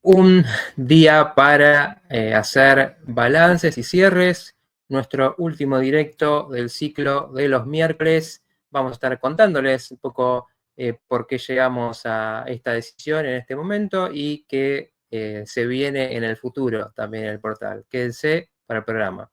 Un día para hacer balances y cierres. Nuestro último directo del ciclo de los miércoles. Vamos a estar contándoles un poco por qué llegamos a esta decisión en este momento y qué se viene en el futuro también en el portal. Quédense para el programa.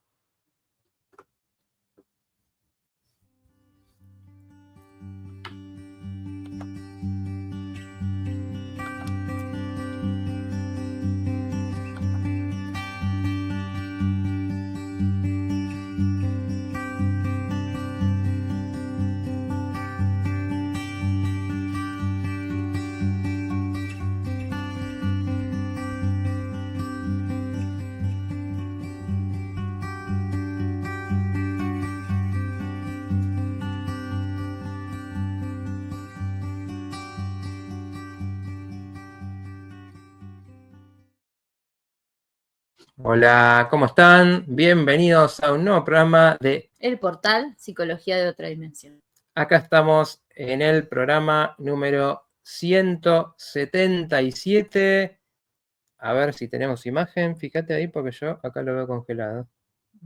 Hola, ¿cómo están? Bienvenidos a un nuevo programa de El portal Psicología de Otra Dimensión. Acá estamos en el programa número 177. A ver si tenemos imagen. Fíjate ahí porque yo acá lo veo congelado.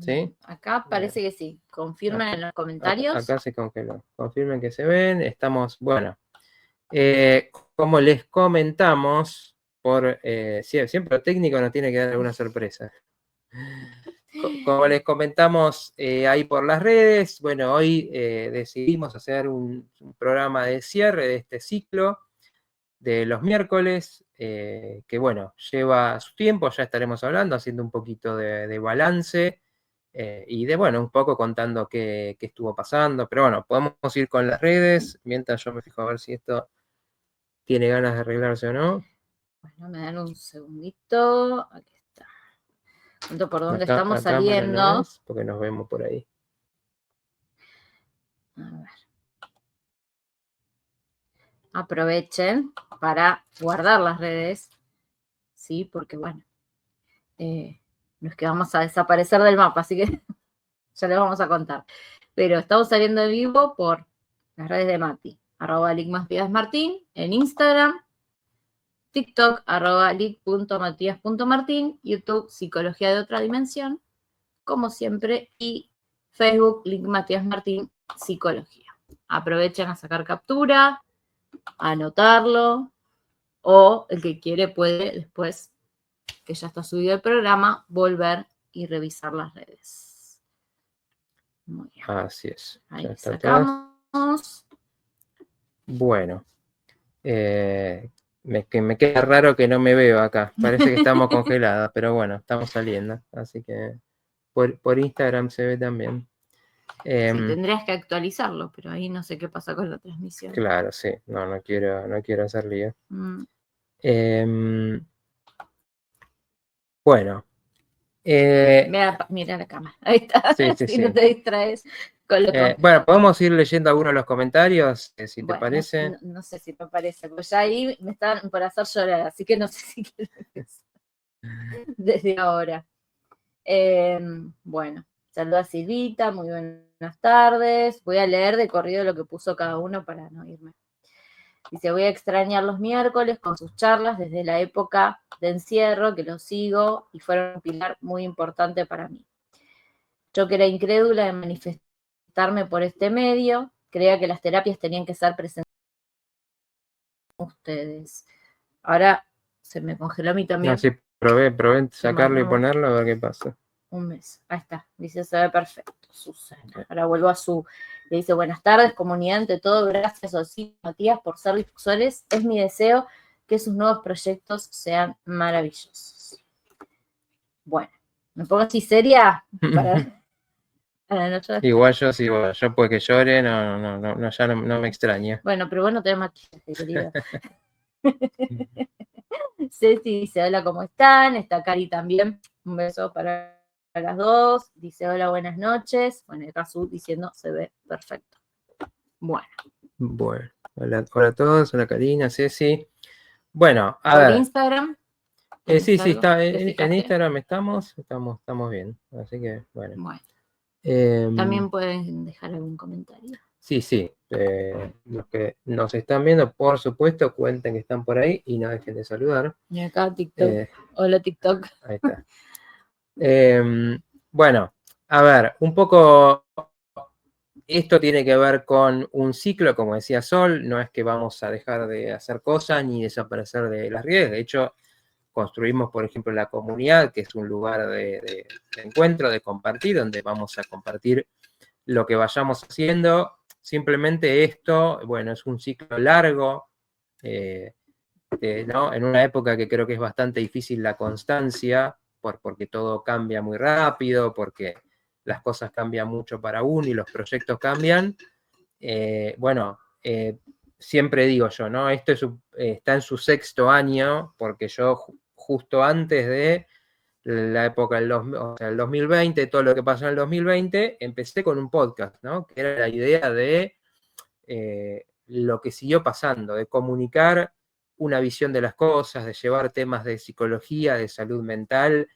¿Sí? Acá parece que sí. Confirmen en los comentarios. Acá se congeló. Confirmen que se ven. Estamos, bueno. Como les comentamos, siempre el técnico nos tiene que dar alguna sorpresa. Como les comentamos ahí por las redes, bueno, hoy decidimos hacer un programa de cierre de este ciclo de los miércoles, que bueno, lleva su tiempo, ya estaremos hablando, haciendo un poquito de balance y de, bueno, un poco contando qué estuvo pasando, pero bueno, podemos ir con las redes, mientras yo me fijo a ver si esto tiene ganas de arreglarse o no. Bueno, me dan un segundito, aquí está. Cuento por dónde estamos La cámara saliendo. no es, porque nos vemos por ahí. A ver. Aprovechen para guardar las redes, ¿sí? Porque bueno, no es que vamos a desaparecer del mapa, así que ya les vamos a contar. Pero estamos saliendo de vivo por las redes de Mati, @ligmasvidasmartin en Instagram, TikTok, @lig.matías.martin, YouTube, Psicología de Otra Dimensión, como siempre, y Facebook, Lig Matías Martín, Psicología. Aprovechen a sacar captura, a anotarlo, o el que quiere puede después, que ya está subido el programa, volver y revisar las redes. Muy bien. Así es. Ahí sacamos. Todo. Bueno. Me queda raro que no me veo acá. Parece que estamos congeladas, pero bueno, estamos saliendo. Así que por Instagram se ve también. Sí, tendrías que actualizarlo, pero ahí no sé qué pasa con la transmisión. Claro, sí. No quiero hacer lío. Bueno. Mira la cámara. Ahí está. Sí. No te distraes. Bueno, podemos ir leyendo algunos de los comentarios, si te parece. No sé si me parece, porque ya ahí me están por hacer llorar, así que no sé si quiero empezar desde ahora. Bueno, saludo a Silvita, muy buenas tardes. Voy a leer de corrido lo que puso cada uno para no irme. Dice, voy a extrañar los miércoles con sus charlas desde la época de encierro, que los sigo y fueron un pilar muy importante para mí. Yo que era incrédula de manifestarme por este medio, creía que las terapias tenían que ser presentes con ustedes. Ahora se me congeló a mí también. No, sí, probé sacarlo y ponerlo a ver qué pasa. Un mes. Ahí está. Dice, se ve perfecto. Susana. Ahora vuelvo a su... Le dice, buenas tardes, comunidad. Ante todo, gracias, Osito, Matías, por ser difusores. Es mi deseo que sus nuevos proyectos sean maravillosos. Bueno, me pongo así seria para no llorar. Igual yo puede que llore, ya no me extraña. Bueno, pero bueno, tenés maquillaje, querida. Ceci dice, hola, ¿cómo están? Está Cari también. Un beso para las dos. Dice, hola, buenas noches. Bueno, Casu diciendo, se ve perfecto. Bueno, hola a todos. Hola, Karina, Ceci. Bueno, a ver. Instagram. Sí, está en Instagram estamos bien. Así que, bueno. También pueden dejar algún comentario. Sí, sí. Los que nos están viendo, por supuesto, cuenten que están por ahí y no dejen de saludar. Y acá TikTok. Eh, Hola TikTok. Ahí está. Bueno, a ver, un poco esto tiene que ver con un ciclo, como decía Sol, no es que vamos a dejar de hacer cosas ni desaparecer de las redes, de hecho construimos, por ejemplo, la comunidad, que es un lugar de encuentro, de compartir, donde vamos a compartir lo que vayamos haciendo. Simplemente esto, bueno, es un ciclo largo, ¿no? En una época que creo que es bastante difícil la constancia, porque todo cambia muy rápido, porque las cosas cambian mucho para uno y los proyectos cambian. Bueno, siempre digo yo, ¿no? Esto está en su 6º año, porque yo justo antes de la época del o sea, el 2020, todo lo que pasó en el 2020, empecé con un podcast, ¿no? Que era la idea de lo que siguió pasando, de comunicar una visión de las cosas, de llevar temas de psicología, de salud mental,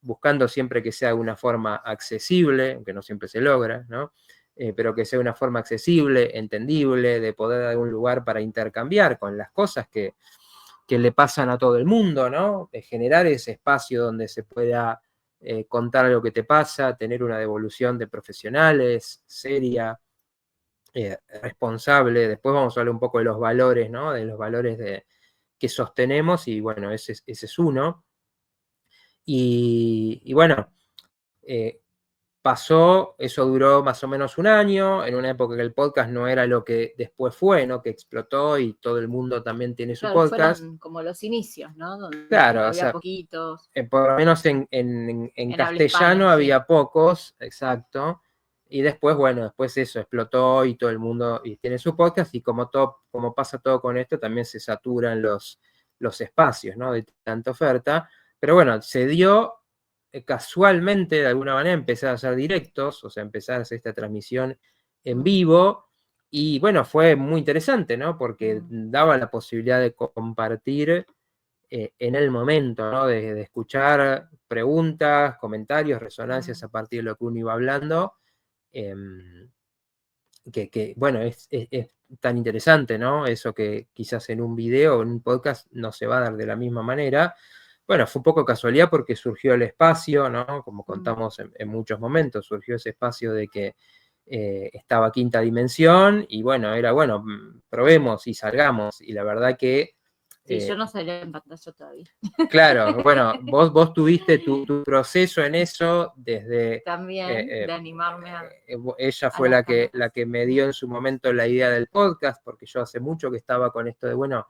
buscando siempre que sea de una forma accesible, aunque no siempre se logra, ¿no? Pero que sea una forma accesible, entendible, de poder dar un lugar para intercambiar con las cosas que le pasan a todo el mundo, ¿no? De generar ese espacio donde se pueda contar lo que te pasa, tener una devolución de profesionales seria, responsable. Después vamos a hablar un poco de los valores, ¿no? De los valores que sostenemos y bueno, ese es uno. Y bueno, pasó, eso duró más o menos un año, en una época que el podcast no era lo que después fue, ¿no? Que explotó y todo el mundo también tiene su Claro, podcast. fueron como los inicios, ¿no? Donde Claro, o había sea, poquitos. por lo menos en En habla castellano hispana, sí. había pocos, exacto. Y después, bueno, después eso explotó y todo el mundo y tiene su podcast y como pasa todo con esto, también se saturan los espacios, ¿no? De tanta oferta. Pero bueno, se dio casualmente, de alguna manera, empezar a hacer directos, o sea, empezar a hacer esta transmisión en vivo. Y bueno, fue muy interesante, ¿no? Porque daba la posibilidad de compartir en el momento, ¿no? De escuchar preguntas, comentarios, resonancias a partir de lo que uno iba hablando, bueno, es tan interesante, ¿no? Eso que quizás en un video o en un podcast no se va a dar de la misma manera. Bueno, fue un poco casualidad porque surgió el espacio, ¿no? Como contamos en muchos momentos, surgió ese espacio de que estaba Quinta Dimensión y bueno, era bueno, probemos y salgamos. Y la verdad que Sí, yo no salí en pantalla todavía. claro, bueno, vos tuviste tu proceso en eso desde... También de animarme a ella fue la que me dio en su momento la idea del podcast, porque yo hace mucho que estaba con esto de, bueno,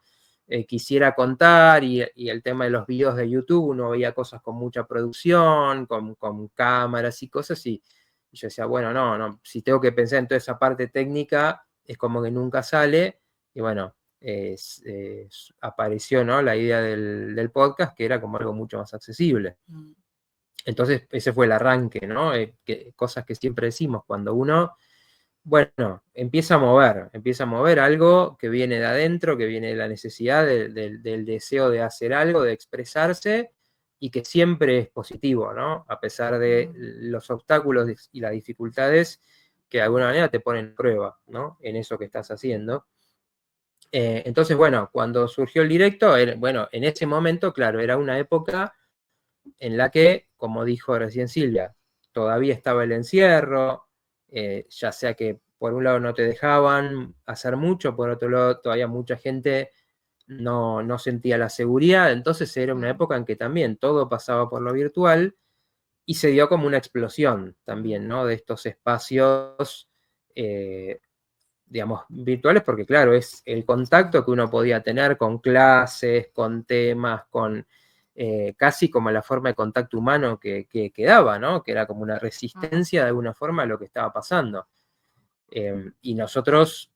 quisiera contar y el tema de los videos de YouTube, uno veía cosas con mucha producción, con cámaras y cosas, y yo decía, bueno, no, si tengo que pensar en toda esa parte técnica, es como que nunca sale, y bueno, apareció, ¿no? La idea del podcast, que era como algo mucho más accesible. Entonces, ese fue el arranque, ¿no? Cosas que siempre decimos, cuando uno, bueno, empieza a mover algo que viene de adentro, que viene de la necesidad, del deseo de hacer algo, de expresarse, y que siempre es positivo, ¿no? A pesar de los obstáculos y las dificultades que de alguna manera te ponen a prueba, ¿no? En eso que estás haciendo. Entonces, bueno, cuando surgió el directo, bueno, en ese momento, claro, era una época en la que, como dijo recién Silvia, todavía estaba el encierro, ya sea que por un lado no te dejaban hacer mucho, por otro lado todavía mucha gente no sentía la seguridad, entonces era una época en que también todo pasaba por lo virtual y se dio como una explosión también, ¿no? De estos espacios digamos, virtuales, porque claro, es el contacto que uno podía tener con clases, con temas, con casi como la forma de contacto humano que daba, ¿no? Que era como una resistencia de alguna forma a lo que estaba pasando. Y nosotros,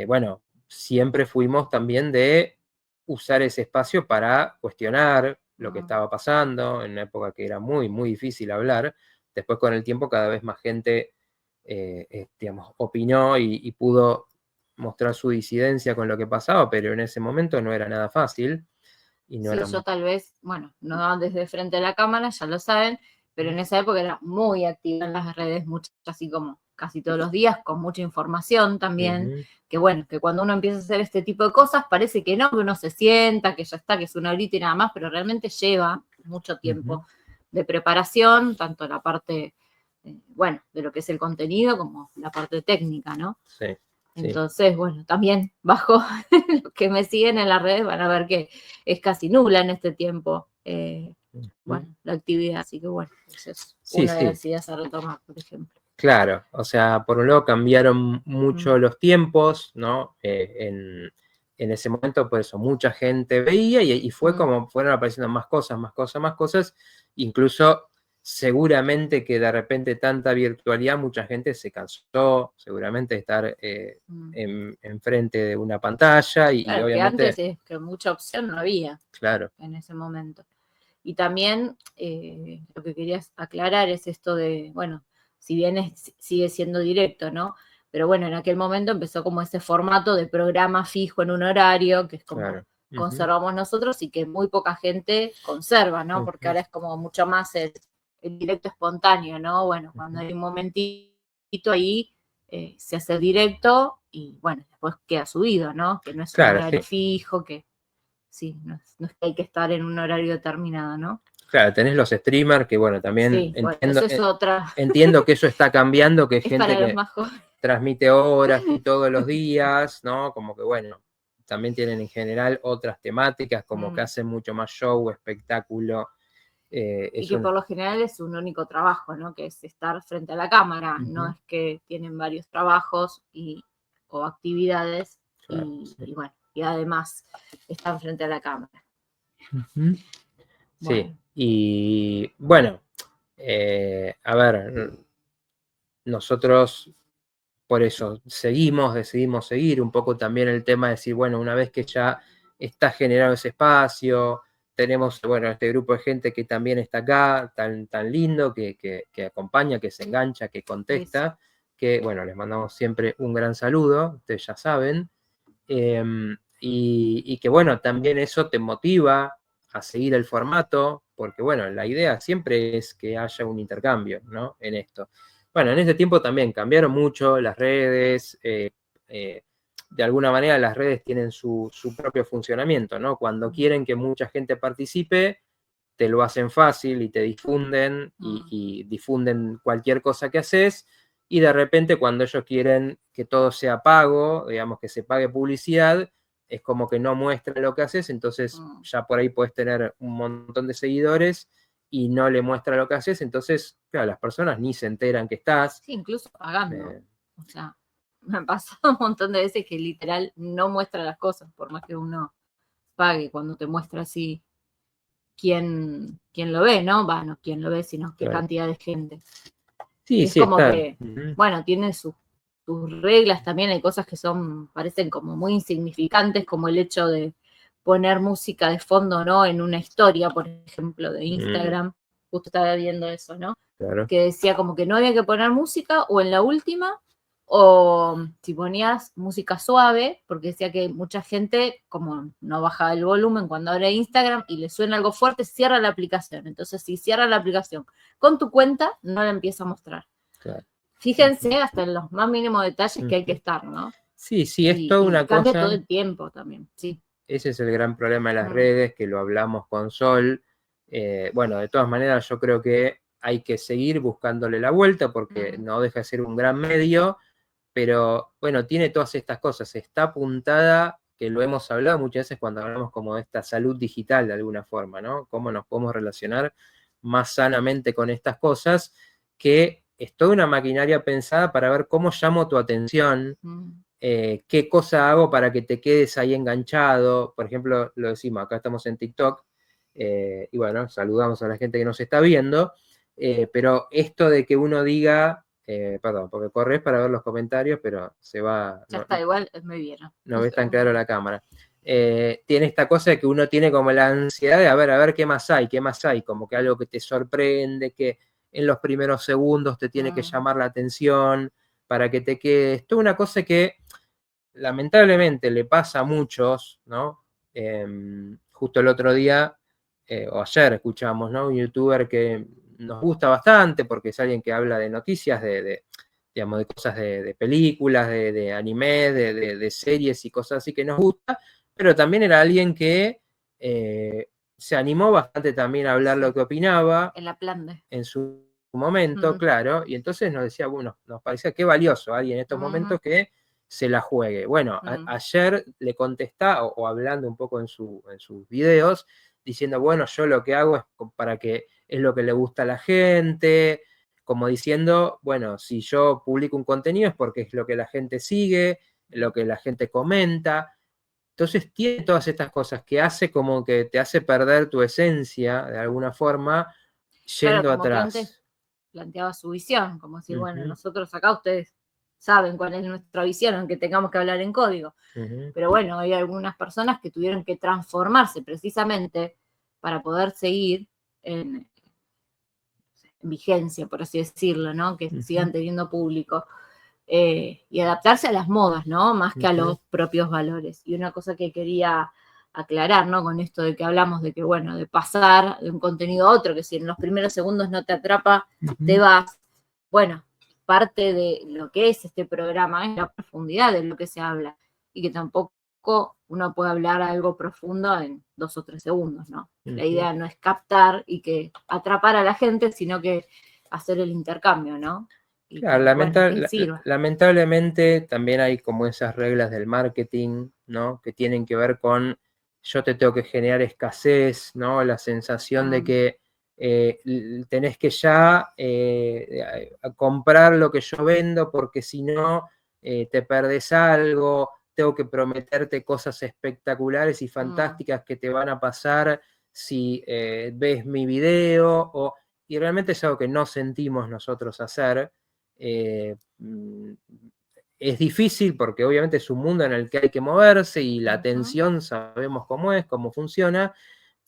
bueno, siempre fuimos también de usar ese espacio para cuestionar lo que estaba pasando, en una época que era muy, muy difícil hablar. Después con el tiempo cada vez más gente digamos, opinó y pudo mostrar su disidencia con lo que pasaba, pero en ese momento no era nada fácil. Y no Sí, era... yo tal vez, bueno, no desde frente a la cámara, ya lo saben, pero en esa época era muy activa en las redes, mucho así como casi todos los días, con mucha información también, Ujú. que bueno, que cuando uno empieza a hacer este tipo de cosas parece que no, que uno se sienta, que ya está, que es una horita y nada más, pero realmente lleva mucho tiempo Ujú. de preparación, tanto la parte, bueno, de lo que es el contenido como la parte técnica, ¿no? Sí, sí. Entonces, bueno, también bajo los que me siguen en las redes van a ver que es casi nula en este tiempo, Ujú. bueno, la actividad, así que bueno, esa es Sí, una de sí. las ideas a retomar, por ejemplo. Claro, o sea, por un lado cambiaron mucho los tiempos, ¿no? En ese momento, por eso, mucha gente veía y fue como fueron apareciendo más cosas, más cosas, más cosas. Incluso, seguramente que de repente tanta virtualidad, mucha gente se cansó, seguramente, de estar enfrente de una pantalla y Claro, que obviamente, antes es que mucha opción no había claro. en ese momento. Y también lo que querías aclarar es esto de, bueno, si bien sigue siendo directo, ¿no? Pero bueno, en aquel momento empezó como ese formato de programa fijo en un horario, que es como Claro. conservamos nosotros y que muy poca gente conserva, ¿no? Porque Ujú. ahora es como mucho más el directo espontáneo, ¿no? Bueno, cuando hay un momentito ahí se hace directo y bueno, después queda subido, ¿no? Que no es un Claro, horario sí. fijo, que sí, no es que hay que estar en un horario determinado, ¿no? Claro, tenés los streamers que, bueno, también Sí, bueno, eso es otra, entiendo que eso está cambiando, que hay es gente para los que más jóvenes. transmite horas y todos los días, ¿no? Como que, bueno, también tienen en general otras temáticas, como que hacen mucho más show, espectáculo. Y Es que un, por lo general es un único trabajo, ¿no? Que es estar frente a la cámara, no Ujú. es que tienen varios trabajos o actividades Claro, sí. y bueno, y además están frente a la cámara. Ujú. Sí, Bueno, y bueno, a ver, nosotros por eso decidimos seguir un poco también el tema de decir, bueno, una vez que ya está generado ese espacio, tenemos, bueno, este grupo de gente que también está acá, tan lindo, que acompaña, que se engancha, que eso. contesta, que, bueno, les mandamos siempre un gran saludo, ustedes ya saben, y que, bueno, también eso te motiva a seguir el formato, porque, bueno, la idea siempre es que haya un intercambio, ¿no? En esto. Bueno, en este tiempo también cambiaron mucho las redes, de alguna manera las redes tienen su propio funcionamiento, ¿no? Cuando quieren que mucha gente participe, te lo hacen fácil y te difunden y difunden cualquier cosa que haces, y de repente cuando ellos quieren que todo sea pago, digamos que se pague publicidad, es como que no muestran lo que haces, entonces ya por ahí puedes tener un montón de seguidores y no le muestra lo que haces, entonces, claro, las personas ni se enteran que estás. Sí, incluso pagando. Eh, O sea, me ha pasado un montón de veces que literal no muestra las cosas, por más que uno pague cuando te muestra así quién lo ve, ¿no? Va, no quién lo ve, sino qué claro. cantidad de gente. Sí, Y es sí, como está. que, bueno, tiene sus reglas también, hay cosas que parecen como muy insignificantes, como el hecho de poner música de fondo, ¿no? En una historia, por ejemplo, de Instagram, justo estaba viendo eso, ¿no? Claro. Que decía como que no había que poner música o en la última, o si ponías música suave, porque decía que mucha gente, como no baja el volumen cuando abre Instagram y le suena algo fuerte, cierra la aplicación. Entonces, si cierra la aplicación con tu cuenta, no la empieza a mostrar. Claro. Fíjense hasta en los más mínimos detalles que hay que estar, ¿no? Sí, sí, es toda Y una cambia todo cosa. el tiempo también, sí. Ese es el gran problema de las redes, que lo hablamos con Sol. Bueno, de todas maneras, yo creo que hay que seguir buscándole la vuelta porque no deja de ser un gran medio, pero bueno, tiene todas estas cosas. Está apuntada, que lo hemos hablado muchas veces cuando hablamos como de esta salud digital de alguna forma, ¿no? Cómo nos podemos relacionar más sanamente con estas cosas, que es toda una maquinaria pensada para ver cómo llamo tu atención, qué cosa hago para que te quedes ahí enganchado. Por ejemplo, lo decimos, acá estamos en TikTok, y bueno, saludamos a la gente que nos está viendo, pero esto de que uno diga, perdón, porque corres para ver los comentarios, pero se va, Ya está, igual me vieron. no ves tan claro la cámara. Tiene esta cosa de que uno tiene como la ansiedad de a ver qué más hay, como que algo que te sorprende, que en los primeros segundos te tiene que llamar la atención para que te quedes. Toda una cosa que lamentablemente le pasa a muchos, ¿no? Justo el otro día, o ayer escuchamos, ¿no? Un youtuber que nos gusta bastante porque es alguien que habla de noticias, de digamos, de cosas de películas, de anime, de series y cosas así que nos gusta, pero también era alguien que se animó bastante también a hablar lo que opinaba. En la planta. En su momento, claro, y entonces nos decía, bueno, nos parecía que valioso alguien en estos momentos que se la juegue. Bueno, ayer le contestaba, o hablando un poco en sus videos, diciendo, bueno, yo lo que hago es para que es lo que le gusta a la gente, como diciendo, bueno, si yo publico un contenido es porque es lo que la gente sigue, lo que la gente comenta. Entonces tiene todas estas cosas que hace como que te hace perder tu esencia de alguna forma yendo claro, como atrás. que antes planteaba su visión, como si, bueno, nosotros acá ustedes saben cuál es nuestra visión, aunque tengamos que hablar en código. Pero bueno, hay algunas personas que tuvieron que transformarse precisamente para poder seguir en vigencia, por así decirlo, ¿no? Que sigan teniendo público. Y adaptarse a las modas, ¿no? Más que a los propios valores. Y una cosa que quería aclarar, ¿no? Con esto de que hablamos de que, bueno, de pasar de un contenido a otro, que si en los primeros segundos no te atrapa, te vas. Bueno, parte de lo que es este programa es la profundidad de lo que se habla. Y que tampoco uno puede hablar algo profundo en 2 o 3 segundos, ¿no? La idea no es captar y que atrapar a la gente, sino que hacer el intercambio, ¿no? Y claro, lamentablemente también hay como esas reglas del marketing, ¿no? Que tienen que ver con yo te tengo que generar escasez, ¿no? La sensación de que tenés que ya comprar lo que yo vendo porque si no te perdés algo, tengo que prometerte cosas espectaculares y fantásticas que te van a pasar si ves mi video, y realmente es algo que no sentimos nosotros hacer. Es difícil porque obviamente es un mundo en el que hay que moverse y la atención sabemos cómo es, cómo funciona,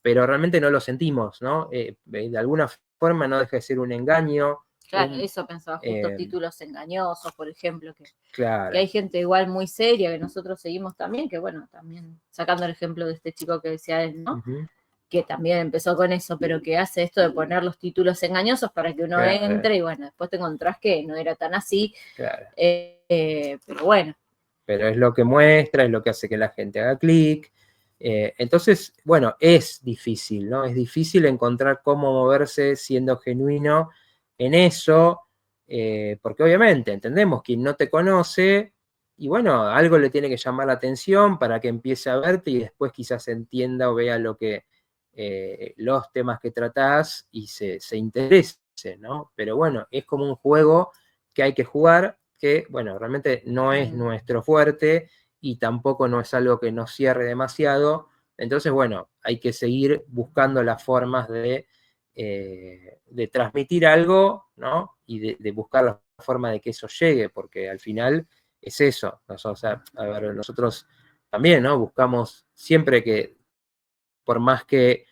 pero realmente no lo sentimos, ¿no? De alguna forma no deja de ser un engaño. Claro, eso pensaba justo, títulos engañosos, por ejemplo, que claro. hay gente igual muy seria que nosotros seguimos también, que bueno, también sacando el ejemplo de este chico que decía él, ¿no? Que también empezó con eso, pero que hace esto de poner los títulos engañosos para que uno entre y bueno, después te encontrás que no era tan así. Claro. Pero bueno. Pero es lo que muestra, es lo que hace que la gente haga clic. Entonces, bueno, es difícil, ¿no? Es difícil encontrar cómo moverse siendo genuino en eso, porque obviamente entendemos que no te conoce y bueno, algo le tiene que llamar la atención para que empiece a verte y después quizás entienda o vea lo que los temas que tratás y se interese, ¿no? Pero bueno, es como un juego que hay que jugar, que bueno, realmente no es nuestro fuerte y tampoco no es algo que nos cierre demasiado. Entonces, bueno, hay que seguir buscando las formas de transmitir algo, ¿no? Y de buscar la forma de que eso llegue, porque al final es eso. O sea, a ver, nosotros también, ¿no? Buscamos siempre que, por más que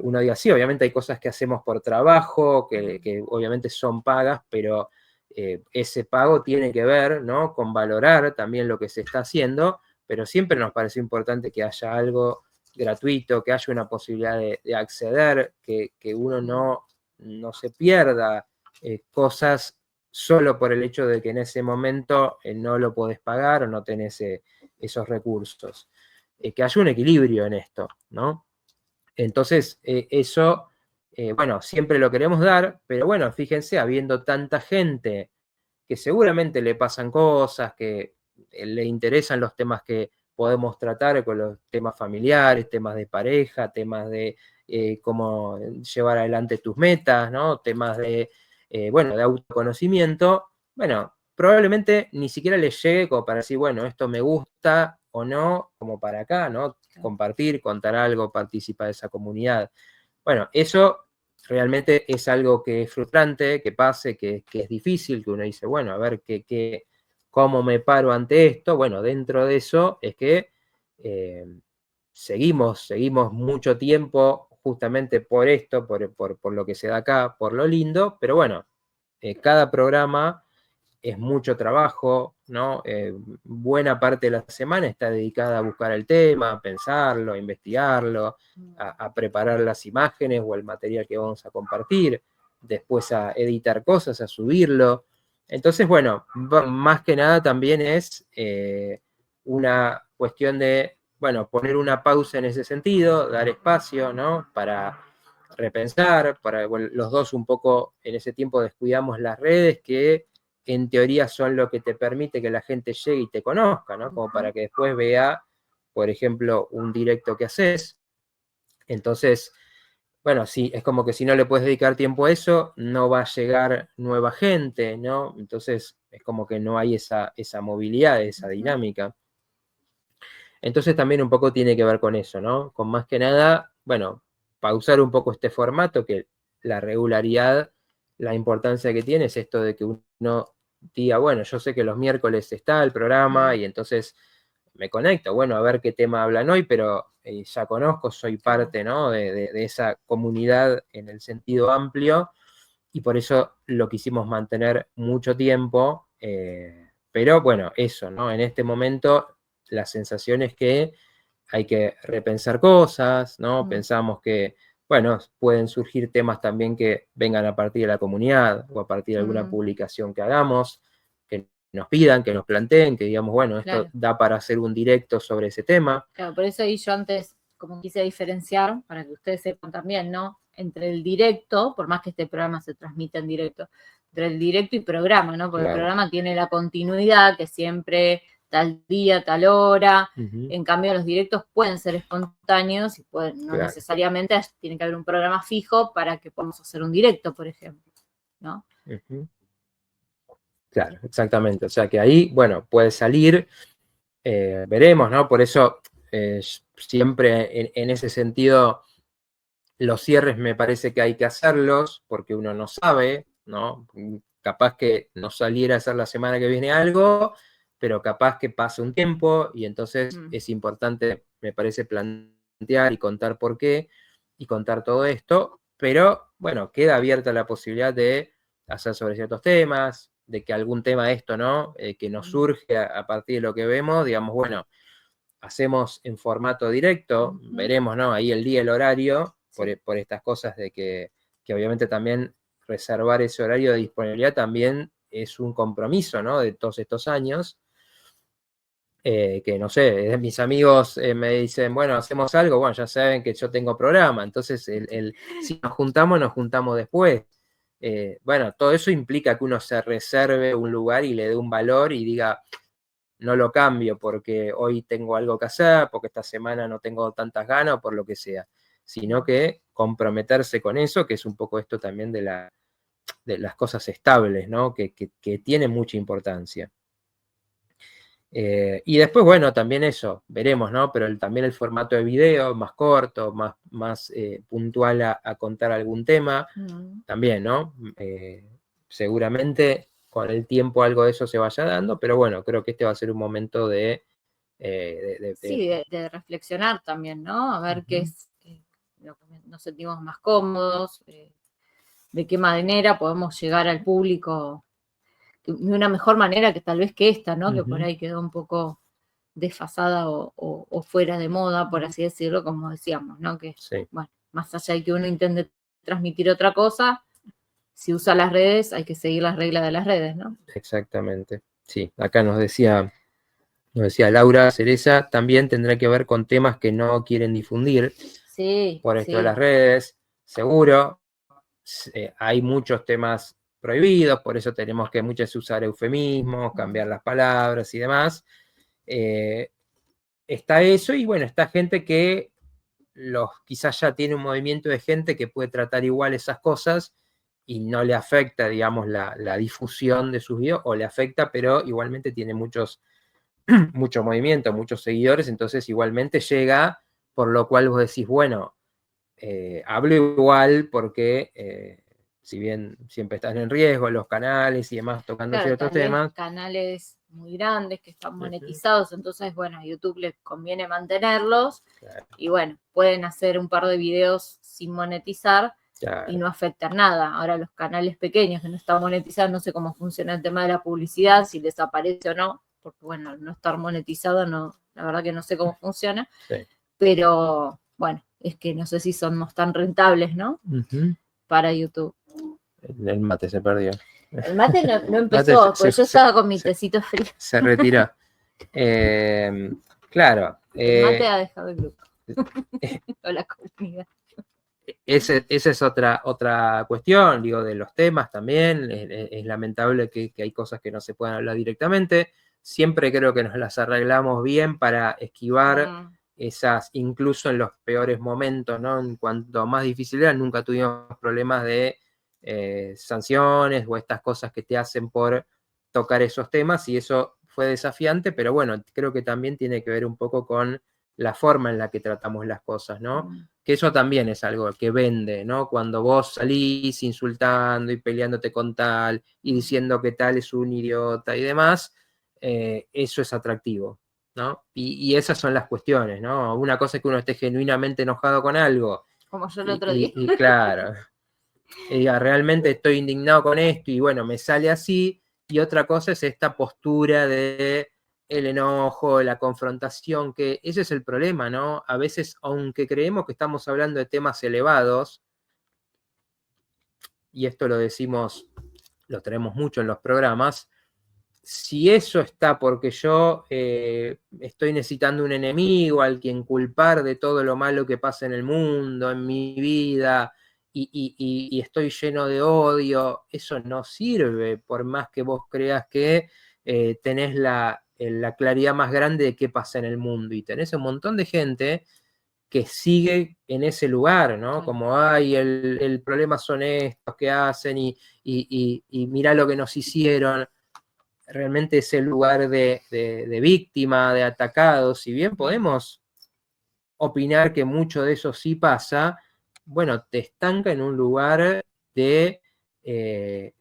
uno diga, sí, obviamente hay cosas que hacemos por trabajo, que obviamente son pagas, pero ese pago tiene que ver, ¿no? Con valorar también lo que se está haciendo, pero siempre nos parece importante que haya algo gratuito, que haya una posibilidad de acceder, que uno no se pierda cosas solo por el hecho de que en ese momento no lo podés pagar o no tenés esos recursos. Que haya un equilibrio en esto, ¿no? Entonces, eso, bueno, siempre lo queremos dar, pero bueno, fíjense, habiendo tanta gente que seguramente le pasan cosas, que le interesan los temas que podemos tratar con los temas familiares, temas de pareja, temas de cómo llevar adelante tus metas, ¿no? Temas de, bueno, de autoconocimiento. Bueno, probablemente ni siquiera les llegue como para decir, bueno, esto me gusta o no, como para acá, ¿no? Compartir, contar algo, participar de esa comunidad. Bueno, eso realmente es algo que es frustrante, que pase, que es difícil, que uno dice, bueno, a ver cómo me paro ante esto. Bueno, dentro de eso es que seguimos mucho tiempo justamente por esto, por lo que se da acá, por lo lindo, pero bueno, cada programa es mucho trabajo, ¿no? Buena parte de la semana está dedicada a buscar el tema, a pensarlo, a investigarlo, a preparar las imágenes o el material que vamos a compartir, después a editar cosas, a subirlo. Entonces, bueno, más que nada también es una cuestión de, bueno, poner una pausa en ese sentido, dar espacio, ¿no? Para repensar, bueno, los dos un poco en ese tiempo descuidamos las redes que en teoría son lo que te permite que la gente llegue y te conozca, ¿no? Como para que después vea, por ejemplo, un directo que haces. Entonces, bueno, sí, es como que si no le puedes dedicar tiempo a eso, no va a llegar nueva gente, ¿no? Entonces, es como que no hay esa movilidad, esa dinámica. Entonces, también un poco tiene que ver con eso, ¿no? Con más que nada, bueno, pausar un poco este formato, que la regularidad, la importancia que tiene es esto de que uno diga, bueno, yo sé que los miércoles está el programa y entonces me conecto, bueno, a ver qué tema hablan hoy, pero ya conozco, soy parte, ¿no? de esa comunidad en el sentido amplio, y por eso lo quisimos mantener mucho tiempo, pero bueno, eso, ¿no? En este momento la sensación es que hay que repensar cosas, ¿no? Pensamos que, bueno, pueden surgir temas también que vengan a partir de la comunidad o a partir de alguna publicación que hagamos, que nos pidan, que nos planteen, que digamos, bueno, esto Claro. da para hacer un directo sobre ese tema. Claro, por eso ahí yo antes como quise diferenciar, para que ustedes sepan también, ¿no? Entre el directo, por más que este programa se transmita en directo, entre el directo y programa, ¿no? Porque el programa tiene la continuidad, que siempre tal día, tal hora. En cambio, los directos pueden ser espontáneos y no necesariamente tiene que haber un programa fijo para que podamos hacer un directo, por ejemplo, ¿no? Claro, exactamente. O sea que ahí, bueno, puede salir, veremos, ¿no? Por eso siempre en ese sentido los cierres me parece que hay que hacerlos, porque uno no sabe, ¿no? Capaz que no saliera a hacer la semana que viene algo, pero capaz que pase un tiempo y entonces es importante, me parece, plantear y contar por qué y contar todo esto, pero bueno, queda abierta la posibilidad de hacer sobre ciertos temas, de que algún tema esto, ¿no? Que nos surge a partir de lo que vemos, digamos, bueno, hacemos en formato directo, veremos, ¿no? Ahí el día, el horario, por estas cosas de que obviamente también reservar ese horario de disponibilidad también es un compromiso, ¿no? De todos estos años. Que no sé, mis amigos me dicen, bueno, hacemos algo, bueno, ya saben que yo tengo programa, entonces si nos juntamos después. Bueno, todo eso implica que uno se reserve un lugar y le dé un valor y diga, no lo cambio porque hoy tengo algo que hacer, porque esta semana no tengo tantas ganas o por lo que sea, sino que comprometerse con eso, que es un poco esto también de las cosas estables, ¿no? Que tienen mucha importancia. Y después, bueno, también eso, veremos, ¿no? Pero también el formato de video, más corto, más puntual a contar algún tema, también, ¿no? Seguramente con el tiempo algo de eso se vaya dando, pero bueno, creo que este va a ser un momento de reflexionar también, ¿no? A ver qué es lo que nos sentimos más cómodos, de qué manera podemos llegar al público de una mejor manera que tal vez que esta, ¿no? Que por ahí quedó un poco desfasada o fuera de moda, por así decirlo, como decíamos, ¿no? Que, bueno, más allá de que uno intente transmitir otra cosa, si usa las redes, hay que seguir las reglas de las redes, ¿no? Exactamente. Sí, acá nos decía Laura Cereza, también tendrá que ver con temas que no quieren difundir por esto de las redes, seguro. Hay muchos temas prohibidos, por eso tenemos que muchas usar eufemismos, cambiar las palabras y demás. Está eso, y bueno, está gente que quizás ya tiene un movimiento de gente que puede tratar igual esas cosas y no le afecta, digamos, la difusión de sus videos, o le afecta, pero igualmente tiene mucho movimiento, muchos seguidores, entonces igualmente llega, por lo cual vos decís, bueno, hablo igual porque si bien siempre están en riesgo los canales y demás tocando ciertos temas. Canales muy grandes que están monetizados, entonces, bueno, a YouTube les conviene mantenerlos, y bueno, pueden hacer un par de videos sin monetizar y no afecta nada. Ahora los canales pequeños que no están monetizados, no sé cómo funciona el tema de la publicidad, si les aparece o no, porque bueno, al no estar monetizado, no, la verdad que no sé cómo funciona, pero bueno, es que no sé si somos tan rentables, ¿no? Para YouTube. El mate se perdió. El mate no Mate empezó, porque yo estaba con mi tecito frío. se retiró. Claro. El mate ha dejado el grupo. O la comida. Esa es otra cuestión, digo, de los temas también. Es lamentable que hay cosas que no se puedan hablar directamente. Siempre creo que nos las arreglamos bien para esquivar esas, incluso en los peores momentos, ¿no? En cuanto más difícil era, nunca tuvimos problemas de sanciones o estas cosas que te hacen por tocar esos temas, y eso fue desafiante, pero bueno, creo que también tiene que ver un poco con la forma en la que tratamos las cosas, ¿no? Que eso también es algo que vende, ¿no? Cuando vos salís insultando y peleándote con tal y diciendo que tal es un idiota y demás, eso es atractivo, ¿no? Y esas son las cuestiones, ¿no? Una cosa es que uno esté genuinamente enojado con algo. Como yo el otro día. Y claro, diga, realmente estoy indignado con esto y bueno, me sale así. Y otra cosa es esta postura de el enojo, la confrontación, que ese es el problema, ¿no? A veces, aunque creemos que estamos hablando de temas elevados, y esto lo decimos, lo tenemos mucho en los programas, si eso está porque yo estoy necesitando un enemigo al quien culpar de todo lo malo que pasa en el mundo, en mi vida, y estoy lleno de odio, eso no sirve, por más que vos creas que tenés la claridad más grande de qué pasa en el mundo, y tenés un montón de gente que sigue en ese lugar, ¿no? Como, ay, el problema son estos que hacen y mirá lo que nos hicieron. Realmente ese lugar de víctima, de atacado, si bien podemos opinar que mucho de eso sí pasa, bueno, te estanca en un lugar de...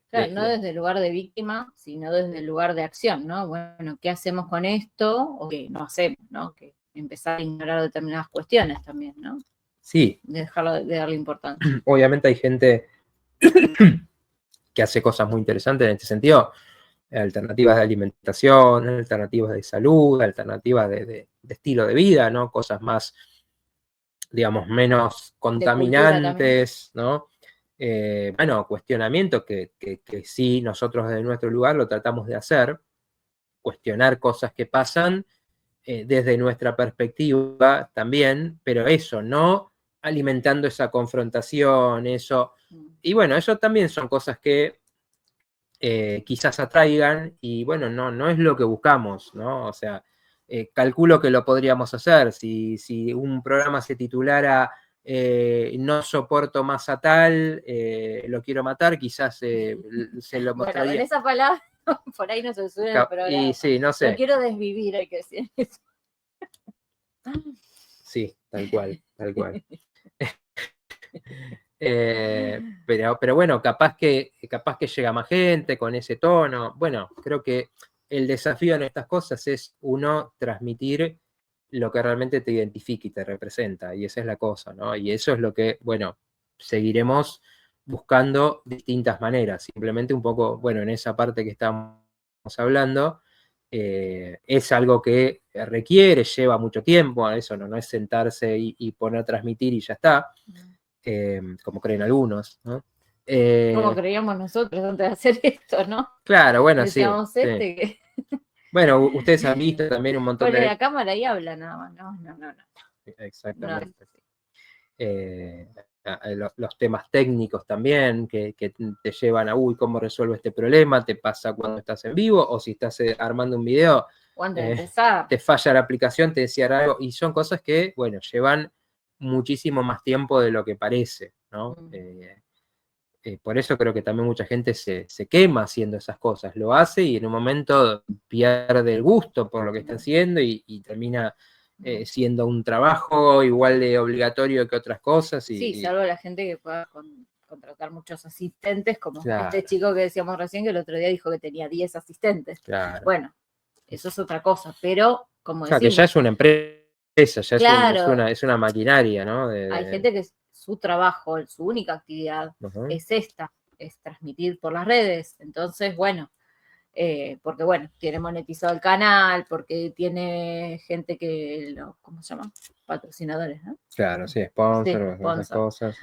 Claro, no desde el lugar de víctima, sino desde el lugar de acción, ¿no? Bueno, ¿qué hacemos con esto? O qué no hacemos, ¿no? Que empezar a ignorar determinadas cuestiones también, ¿no? Sí. De darle importancia. Obviamente hay gente que hace cosas muy interesantes en este sentido, alternativas de alimentación, alternativas de salud, alternativas de estilo de vida, ¿no? Cosas más, digamos, menos contaminantes, ¿no? Bueno, cuestionamientos que sí nosotros desde nuestro lugar lo tratamos de hacer, cuestionar cosas que pasan desde nuestra perspectiva también, pero eso, no alimentando esa confrontación, eso. Y bueno, eso también son cosas que quizás atraigan y bueno, no es lo que buscamos, ¿no? O sea, calculo que lo podríamos hacer. Si un programa se titulara No soporto más a tal, lo quiero matar, quizás se lo mostraría. Bueno, en esa palabra, por ahí no se sube el programa. Y sí, no sé. Lo quiero desvivir, hay que decir eso. Sí, tal cual, tal cual. Pero bueno, capaz que llega más gente con ese tono. Bueno, creo que el desafío en estas cosas es uno transmitir lo que realmente te identifica y te representa, y esa es la cosa, ¿no? Y eso es lo que, bueno, seguiremos buscando distintas maneras, simplemente un poco, bueno, en esa parte que estamos hablando, es algo que requiere, lleva mucho tiempo, eso no es sentarse y poner a transmitir y ya está. Como creen algunos, ¿no? Como creíamos nosotros antes de hacer esto, ¿no? Claro, bueno, decíamos sí. Que... Bueno, ustedes han visto también un montón de... la cámara y habla nada más, no. Exactamente. Los temas técnicos también, que te llevan a, ¿cómo resuelvo este problema? Te pasa cuando estás en vivo, o si estás armando un video, te falla la aplicación, te decía algo, y son cosas que, bueno, llevan muchísimo más tiempo de lo que parece, ¿no? Por eso creo que también mucha gente se quema haciendo esas cosas, lo hace y en un momento pierde el gusto por lo que está haciendo y termina siendo un trabajo igual de obligatorio que otras cosas. Sí, salvo la gente que pueda contratar muchos asistentes, como este chico que decíamos recién, que el otro día dijo que tenía 10 asistentes. Claro. Bueno, eso es otra cosa, pero como decimos... que ya es una empresa, ya es una maquinaria, ¿no? Hay gente que su trabajo, su única actividad es esta, es transmitir por las redes. Entonces, bueno, porque bueno, tiene monetizado el canal, porque tiene gente que, ¿cómo se llama? Patrocinadores, ¿no? Claro, sí, Sí, sponsor, esas sponsor. cosas.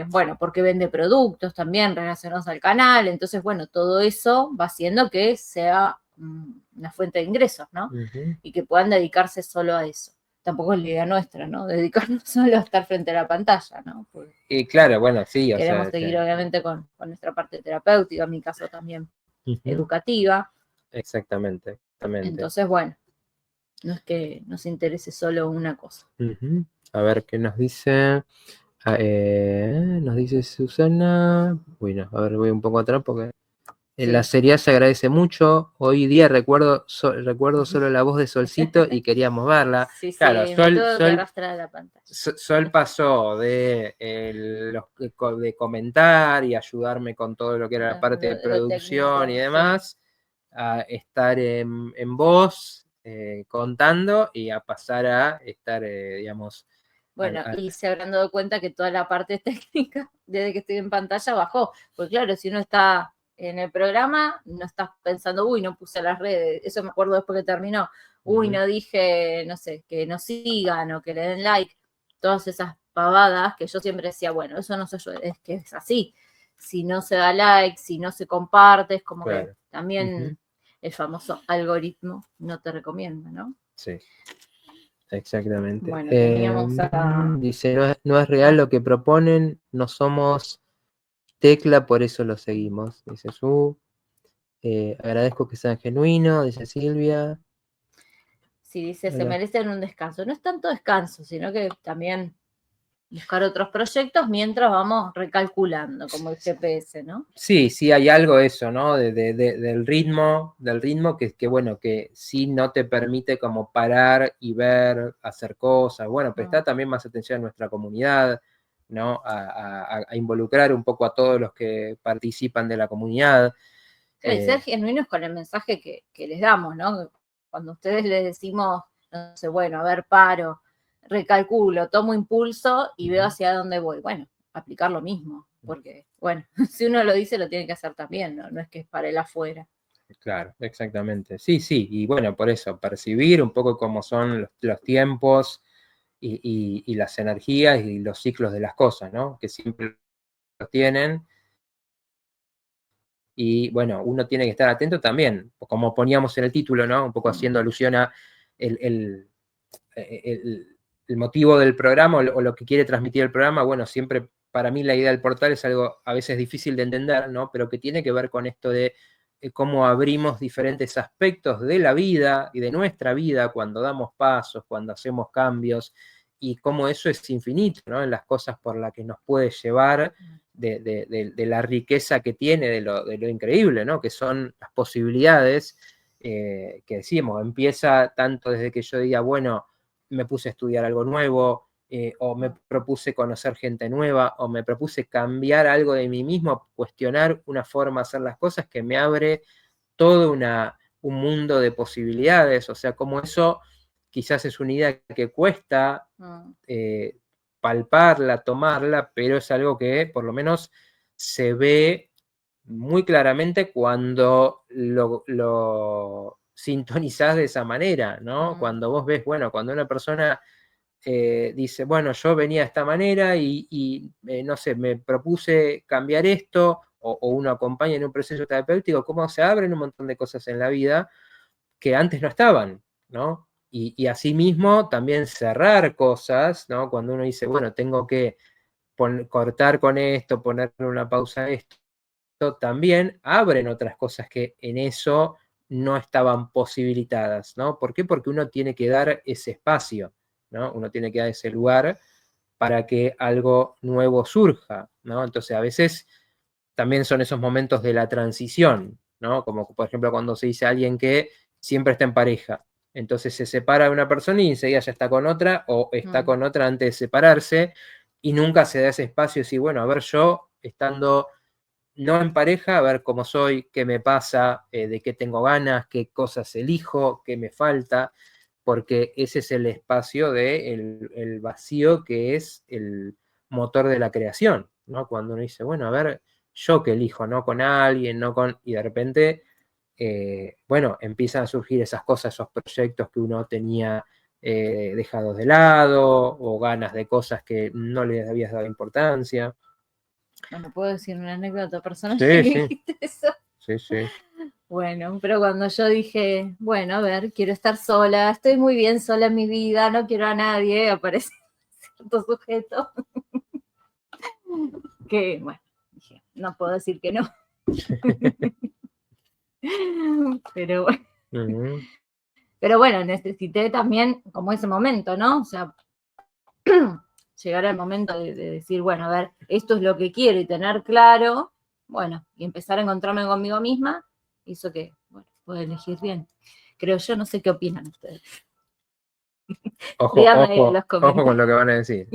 Bueno, porque vende productos también relacionados al canal, entonces, bueno, todo eso va haciendo que sea una fuente de ingresos, ¿no? Ujú. Y que puedan dedicarse solo a eso. Tampoco es la idea nuestra, ¿no? Dedicarnos solo a estar frente a la pantalla, ¿no? Porque Y claro, bueno, sí, o queremos sea, seguir, obviamente, con nuestra parte terapéutica, en mi caso también ujú. educativa. Exactamente, exactamente. Entonces, bueno, no es que nos interese solo una cosa. Ujú. A ver qué nos dice. Nos dice Susana. Bueno, a ver, voy un poco atrás porque la Sí. seriedad se agradece mucho. Hoy día recuerdo solo la voz de Solcito y queríamos verla. Sí, Claro, sí, me tuve que arrastrar a la pantalla. Sol pasó de comentar y ayudarme con todo lo que era la parte de Lo producción y técnico, demás, a estar en voz contando y a pasar a estar, digamos, bueno, y se habrán dado cuenta que toda la parte técnica, desde que estoy en pantalla, bajó. Porque claro, si uno está en el programa, no estás pensando, uy, no puse las redes. Eso me acuerdo después que terminó. Uy, no dije, no sé, que nos sigan o que le den like. Todas esas pavadas que yo siempre decía, bueno, eso no sé yo, es que es así. Si no se da like, si no se comparte, es como que claro. también el famoso algoritmo no te recomienda, ¿no? Sí, exactamente. Bueno, teníamos a... Dice, no es real lo que proponen, no somos Tecla, por eso lo seguimos. Dice Su. Agradezco que sean genuinos, dice Silvia. Sí, dice, se Hola. merecen un descanso. No es tanto descanso, sino que también buscar otros proyectos mientras vamos recalculando, como el GPS, ¿no? Sí, sí, hay algo eso, ¿no? Del ritmo bueno, que sí no te permite como parar y ver, hacer cosas. Bueno, prestar también más atención a nuestra comunidad, ¿no? A involucrar un poco a todos los que participan de la comunidad. Claro, y ser genuinos con el mensaje que les damos, ¿no? Cuando ustedes les decimos, no sé, bueno, a ver, paro, recalculo, tomo impulso y veo hacia dónde voy. Bueno, aplicar lo mismo, porque, bueno, si uno lo dice, lo tiene que hacer también, ¿no? No es que es para el afuera. Claro, exactamente. Sí, sí, y bueno, por eso, percibir un poco cómo son los tiempos y las energías y los ciclos de las cosas, ¿no? Que siempre los tienen. Y bueno, uno tiene que estar atento también, como poníamos en el título, ¿no? Un poco haciendo alusión a el, el- el motivo del programa o lo que quiere transmitir el programa. Bueno, siempre para mí la idea del portal es algo a veces difícil de entender, ¿no? Pero que tiene que ver con esto de cómo abrimos diferentes aspectos de la vida y de nuestra vida cuando damos pasos, cuando hacemos cambios, y cómo eso es infinito, ¿no? En las cosas por las que nos puede llevar, de la riqueza que tiene, de lo increíble, ¿no? Que son las posibilidades que decimos. Empieza tanto desde que yo diga, bueno, me puse a estudiar algo nuevo, o me propuse conocer gente nueva, o me propuse cambiar algo de mí mismo, cuestionar una forma de hacer las cosas que me abre todo un mundo de posibilidades. O sea, como eso quizás es una idea que cuesta palparla, tomarla, pero es algo que por lo menos se ve muy claramente cuando lo sintonizás de esa manera, ¿no? Cuando vos ves, bueno, cuando una persona dice, bueno, yo venía de esta manera y no sé, me propuse cambiar esto, o uno acompaña en un proceso terapéutico, cómo se abren un montón de cosas en la vida que antes no estaban, ¿no? Y asimismo también cerrar cosas, ¿no? Cuando uno dice, bueno, tengo que cortar con esto, ponerle una pausa a esto, también abren otras cosas que en eso no estaban posibilitadas, ¿no? ¿Por qué? Porque uno tiene que dar ese espacio, ¿no? Uno tiene que dar ese lugar para que algo nuevo surja, ¿no? Entonces a veces también son esos momentos de la transición, ¿no? Como por ejemplo cuando se dice a alguien que siempre está en pareja, entonces se separa de una persona y enseguida ya está con otra, o está con otra antes de separarse, y nunca se da ese espacio de decir, bueno, a ver, yo estando no en pareja, a ver cómo soy, qué me pasa, de qué tengo ganas, qué cosas elijo, qué me falta, porque ese es el espacio el vacío que es el motor de la creación, ¿no? Cuando uno dice, bueno, a ver, yo qué elijo, no con alguien, no con... Y de repente bueno, empiezan a surgir esas cosas, esos proyectos que uno tenía dejados de lado, o ganas de cosas que no le habías dado importancia. Bueno, ¿puedo decir una anécdota personal Sí, que sí. dijiste eso? Sí. Bueno, pero cuando yo dije, bueno, a ver, quiero estar sola, estoy muy bien sola en mi vida, no quiero a nadie, aparece cierto sujeto que, bueno, dije, no puedo decir que no. Pero bueno. Uh-huh. Pero bueno, necesité también como ese momento, ¿no? O sea, llegar al momento de decir, bueno, a ver, esto es lo que quiero y tener claro, bueno, y empezar a encontrarme conmigo misma, hizo que, bueno, pueda elegir bien. Creo yo, no sé qué opinan ustedes. Díganme ahí en los Ojo con lo comentarios. que van a decir.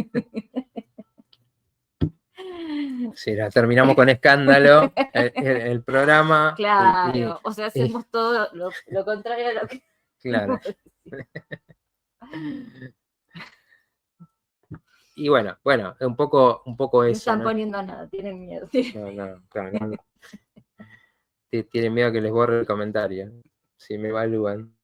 Si la terminamos con escándalo, el programa. Claro, o sea, hacemos todo lo contrario a lo que... Claro. Y bueno, un poco No eso, están ¿no? poniendo nada, tienen miedo. No, claro, no. Tienen miedo que les borre el comentario, si me evalúan.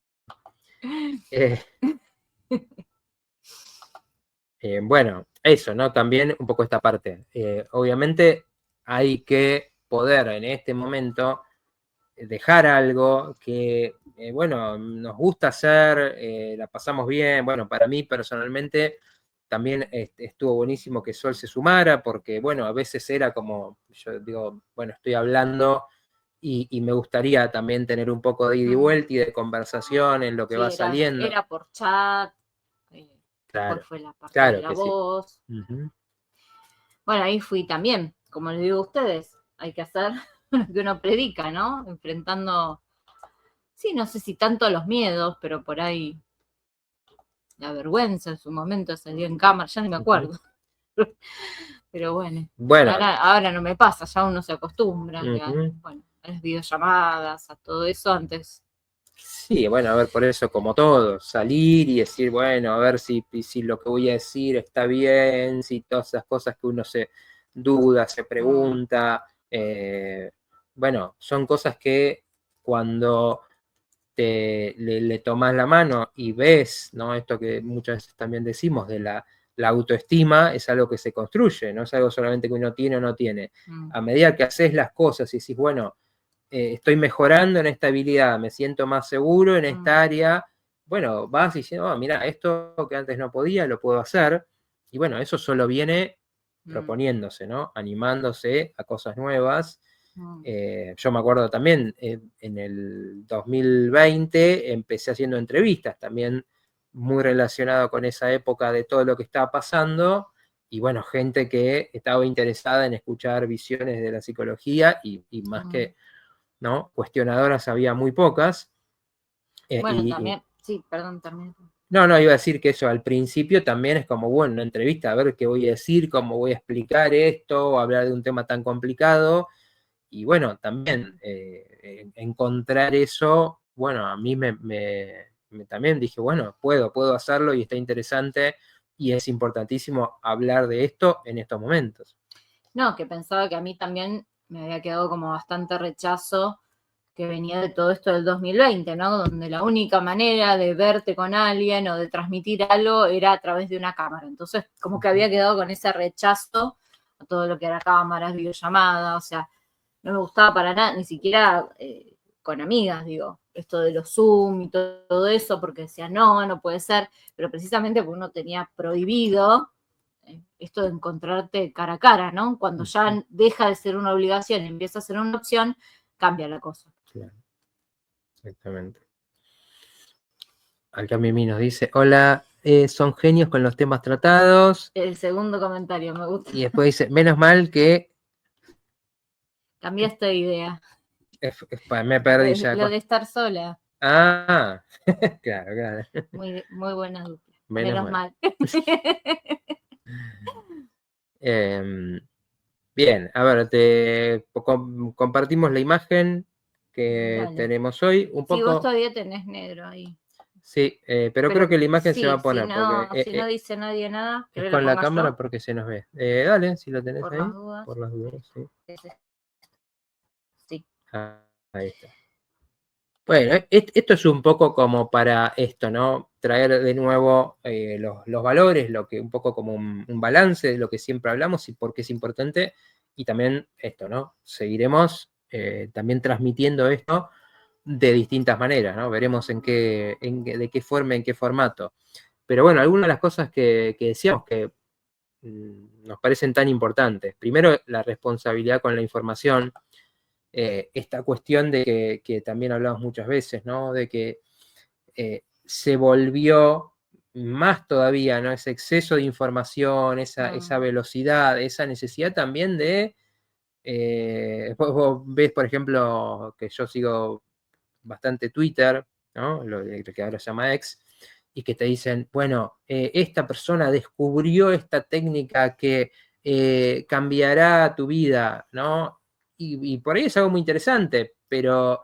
Bueno, eso, ¿no? También un poco esta parte. Obviamente hay que poder en este momento dejar algo que, bueno, nos gusta hacer, la pasamos bien. Bueno, para mí personalmente también estuvo buenísimo que Sol se sumara, porque, bueno, a veces era como, yo digo, bueno, estoy hablando y me gustaría también tener un poco de ida y vuelta y de conversación en lo que Sí, va saliendo. era por chat, Claro, después fue la parte de claro la que sí. voz. Uh-huh. Bueno, ahí fui también, como les digo a ustedes, hay que hacer lo que uno predica, ¿no? Enfrentando, sí, no sé si tanto los miedos, pero por ahí la vergüenza en su momento salió en cámara, ya ni me acuerdo. Pero bueno, ahora no me pasa, ya uno se acostumbra bueno, a las videollamadas, a todo eso antes. Sí, bueno, a ver, por eso, como todo, salir y decir, bueno, a ver si lo que voy a decir está bien, si todas esas cosas que uno se duda, se pregunta, bueno, son cosas que cuando le tomas la mano y ves, ¿no? Esto que muchas veces también decimos de la autoestima, es algo que se construye, no es algo solamente que uno tiene o no tiene. A medida que haces las cosas y decís, bueno, estoy mejorando en esta habilidad, me siento más seguro en esta área, bueno, vas diciendo, mira, esto que antes no podía, lo puedo hacer, y bueno, eso solo viene proponiéndose, ¿no? Animándose a cosas nuevas. Yo me acuerdo también, en el 2020 empecé haciendo entrevistas, también muy relacionado con esa época de todo lo que estaba pasando, y bueno, gente que estaba interesada en escuchar visiones de la psicología, y más que, ¿no? Cuestionadoras había muy pocas. Bueno, también, sí, perdón, también. No, iba a decir que eso al principio también es como, bueno, una entrevista, a ver qué voy a decir, cómo voy a explicar esto, o hablar de un tema tan complicado. Y bueno, también encontrar eso, bueno, a mí también dije, bueno, puedo hacerlo y está interesante y es importantísimo hablar de esto en estos momentos. No, que pensaba que a mí también me había quedado como bastante rechazo que venía de todo esto del 2020, ¿no? Donde la única manera de verte con alguien o de transmitir algo era a través de una cámara. Entonces, como que había quedado con ese rechazo a todo lo que era cámaras, videollamadas, o sea, no me gustaba para nada, ni siquiera con amigas, digo, esto de los Zoom y todo eso, porque decía, no puede ser, pero precisamente porque uno tenía prohibido esto de encontrarte cara a cara, ¿no? Cuando ya deja de ser una obligación y empieza a ser una opción, cambia la cosa. Claro, exactamente. Acá Mimi nos dice, hola, son genios con los temas tratados. El segundo comentario me gusta. Y después dice, menos mal que... Cambiaste de idea. Me perdí ya. Lo de estar sola. Ah, claro. Muy, muy buena dupla. Menos mal. mal. Bien, a ver, compartimos la imagen que Dale. tenemos hoy. Un poco... Sí, vos todavía tenés negro ahí. Sí, pero creo que la imagen se va a poner. Si no dice nadie nada, es con la cámara porque se nos ve. Dale, si lo tenés por ahí. las dudas. Por las dudas, sí. Sí. Ahí está. Bueno, esto es un poco como para esto, ¿no? Traer de nuevo los valores, lo que un poco como un balance de lo que siempre hablamos y por qué es importante. Y también esto, ¿no? Seguiremos también transmitiendo esto de distintas maneras, ¿no? Veremos de qué forma, en qué formato. Pero bueno, algunas de las cosas que decíamos que nos parecen tan importantes. Primero, la responsabilidad con la información. Esta cuestión de que también hablamos muchas veces, ¿no? De que se volvió más todavía, ¿no? Ese exceso de información, esa velocidad, esa necesidad también de... vos ves, por ejemplo, que yo sigo bastante Twitter, ¿no? Lo que ahora se llama X, y que te dicen, bueno, esta persona descubrió esta técnica que cambiará tu vida, ¿no? Y por ahí es algo muy interesante, pero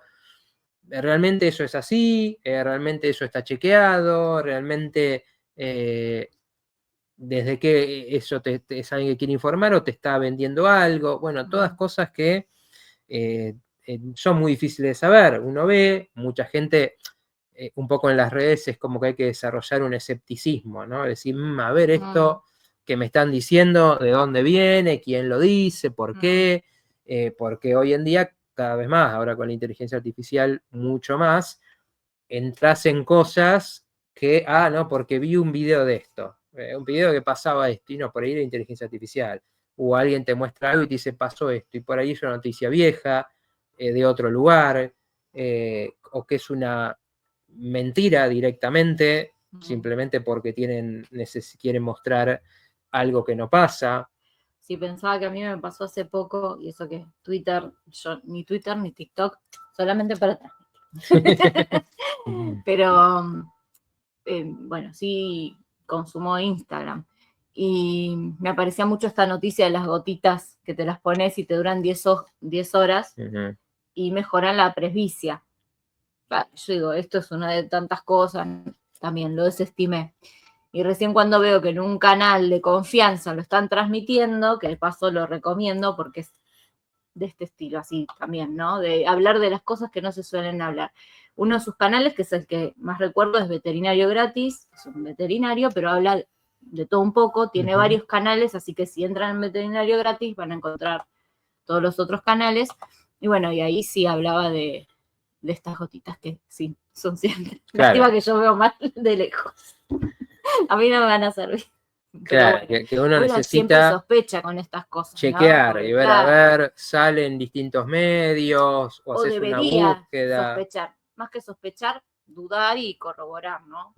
realmente eso es así, realmente eso está chequeado, realmente desde que eso es alguien que quiere informar o te está vendiendo algo, bueno, todas cosas que son muy difíciles de saber. Uno ve, mucha gente, un poco en las redes es como que hay que desarrollar un escepticismo, ¿no? Decir, a ver, esto que me están diciendo, de dónde viene, quién lo dice, por qué, porque hoy en día, cada vez más, ahora con la inteligencia artificial, mucho más, entras en cosas que, no, porque vi un video de esto, un video que pasaba esto, y no, por ahí la inteligencia artificial, o alguien te muestra algo y te dice, pasó esto, y por ahí es una noticia vieja, de otro lugar, o que es una mentira directamente, simplemente porque quieren mostrar algo que no pasa. Sí, pensaba que a mí me pasó hace poco, y eso que Twitter, yo ni Twitter ni TikTok, solamente para transmitir. Pero bueno, sí consumo Instagram. Y me aparecía mucho esta noticia de las gotitas que te las pones y te duran 10 horas y mejoran la presbicia. Yo digo, esto es una de tantas cosas, también lo desestimé. Y recién cuando veo que en un canal de confianza lo están transmitiendo, que de paso lo recomiendo porque es de este estilo, así también, ¿no? De hablar de las cosas que no se suelen hablar. Uno de sus canales, que es el que más recuerdo, es Veterinario Gratis, es un veterinario, pero habla de todo un poco, tiene varios canales, así que si entran en Veterinario Gratis van a encontrar todos los otros canales. Y bueno, y ahí sí hablaba de estas gotitas que sí, son siempre. Claro. Lástima que yo veo mal de lejos. A mí no me van a servir. Claro, bueno, que uno siempre necesita sospecha con estas cosas, chequear, ¿no? y ver, a ver, sale en distintos medios, o haces una debería búsqueda. sospechar, más que sospechar, dudar y corroborar, ¿no?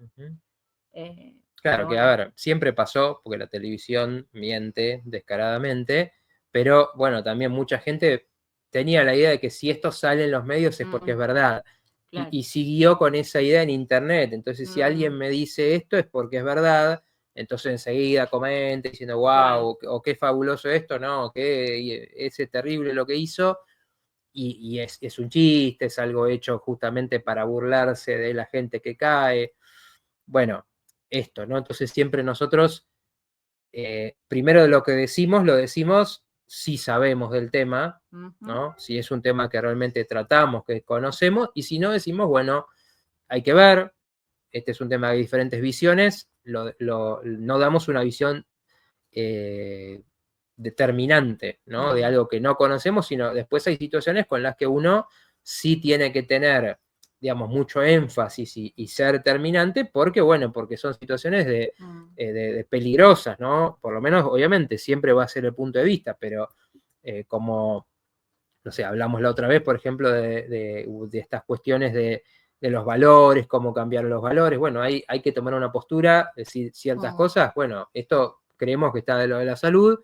Claro, que a ver, siempre pasó, porque la televisión miente descaradamente, pero bueno, también mucha gente tenía la idea de que si esto sale en los medios es porque es verdad. Claro. Y siguió con esa idea en internet. Entonces, si alguien me dice esto es porque es verdad. Entonces enseguida comenta diciendo, wow, o qué fabuloso esto, no, que es terrible lo que hizo. Y es un chiste, es algo hecho justamente para burlarse de la gente que cae. Bueno, esto, ¿no? Entonces siempre nosotros, primero de lo decimos si sabemos del tema, ¿no? Si es un tema que realmente tratamos, que conocemos, y si no decimos, bueno, hay que ver, este es un tema de diferentes visiones, no damos una visión determinante, ¿no? De algo que no conocemos, sino después hay situaciones con las que uno sí tiene que tener, digamos, mucho énfasis y ser determinante, porque, bueno, porque son situaciones de peligrosas, ¿no? Por lo menos, obviamente, siempre va a ser el punto de vista, pero como, no sé, hablamos la otra vez, por ejemplo, de estas cuestiones de los valores, cómo cambiar los valores. Bueno, hay que tomar una postura, decir ciertas cosas. Bueno, esto creemos que está de lo de la salud,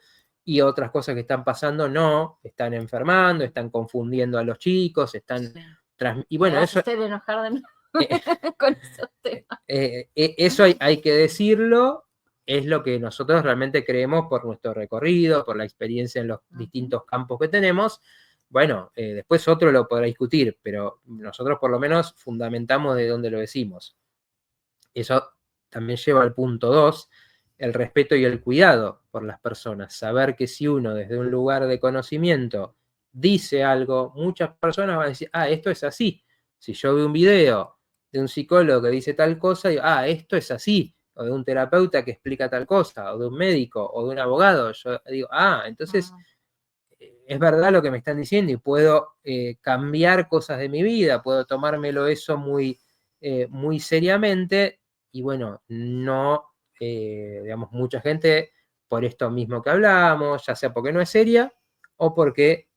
y otras cosas que están pasando no, están enfermando, están confundiendo a los chicos, están... Y bueno, eso... enojar de nuevo con esos temas. Eso hay que decirlo, es lo que nosotros realmente creemos por nuestro recorrido, por la experiencia en los distintos campos que tenemos. Bueno, después otro lo podrá discutir, pero nosotros por lo menos fundamentamos de dónde lo decimos. Eso también lleva al punto 2, el respeto y el cuidado por las personas. Saber que si uno desde un lugar de conocimiento dice algo, muchas personas van a decir, esto es así. Si yo veo un video de un psicólogo que dice tal cosa, digo, esto es así, o de un terapeuta que explica tal cosa, o de un médico, o de un abogado, yo digo, entonces es verdad lo que me están diciendo y puedo cambiar cosas de mi vida, puedo tomármelo eso muy, muy seriamente, y bueno, no, digamos, mucha gente, por esto mismo que hablamos, ya sea porque no es seria, o porque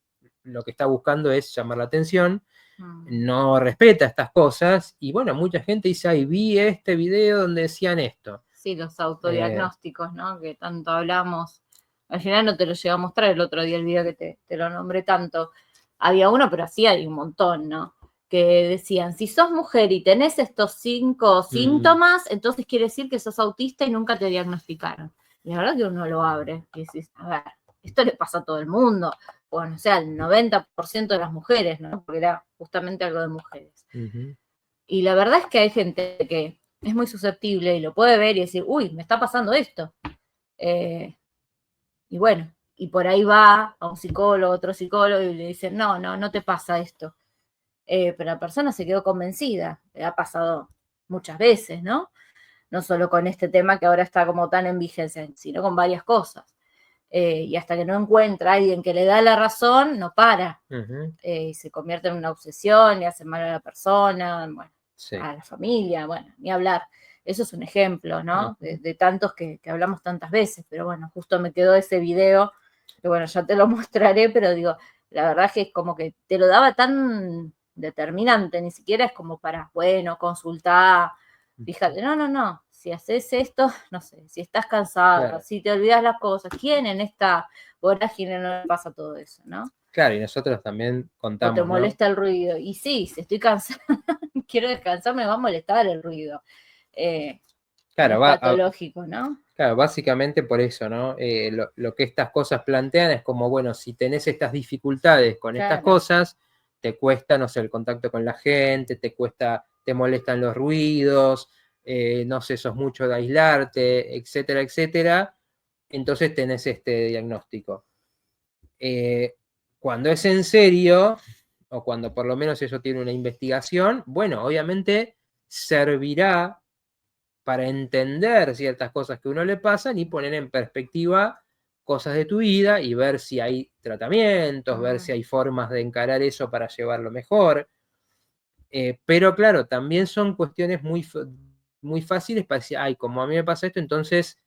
lo que está buscando es llamar la atención, no respeta estas cosas, y bueno, mucha gente dice, vi este video donde decían esto. Sí, los autodiagnósticos, ¿no? Que tanto hablamos. Al final no te lo llevo a mostrar el otro día el video que te lo nombré tanto. Había uno, pero sí hay un montón, ¿no? Que decían, si sos mujer y tenés estos 5 síntomas, entonces quiere decir que sos autista y nunca te diagnosticaron. Y la verdad que uno lo abre y decís, a ver, esto le pasa a todo el mundo. Bueno, o sea, al 90% de las mujeres, ¿no? Porque era justamente algo de mujeres. Y la verdad es que hay gente que es muy susceptible y lo puede ver y decir, uy, me está pasando esto. Y bueno, y por ahí va a un psicólogo, otro psicólogo, y le dicen, no te pasa esto. Pero la persona se quedó convencida, le ha pasado muchas veces, ¿no? No solo con este tema que ahora está como tan en vigencia, sino con varias cosas. Y hasta que no encuentra a alguien que le da la razón, no para. Y se convierte en una obsesión, y hace mal a la persona, bueno, a la familia, bueno, ni hablar. Eso es un ejemplo, ¿no? De tantos que hablamos tantas veces, pero bueno, justo me quedó ese video, que bueno, ya te lo mostraré, pero digo, la verdad es que es como que te lo daba tan determinante, ni siquiera es como para, bueno, consultar, fíjate, no, si haces esto, no sé, si estás cansada, si te olvidas las cosas, ¿quién en esta vorágine no le pasa todo eso, no? Claro, y nosotros también contamos, o te molesta, ¿no?, el ruido. Y sí, si estoy cansada, quiero descansar, me va a molestar el ruido. Claro, es patológico, ¿no? Claro, básicamente por eso, ¿no? Lo que estas cosas plantean es como, bueno, si tenés estas dificultades con estas cosas, te cuesta, no sé, el contacto con la gente, te molestan los ruidos, no sé, sos mucho de aislarte, etcétera, etcétera. Entonces tenés este diagnóstico. Cuando es en serio, o cuando por lo menos eso tiene una investigación, bueno, obviamente servirá para entender ciertas cosas que a uno le pasan y poner en perspectiva cosas de tu vida y ver si hay tratamientos, ver si hay formas de encarar eso para llevarlo mejor. Pero claro, también son cuestiones muy fáciles para decir, como a mí me pasa esto, entonces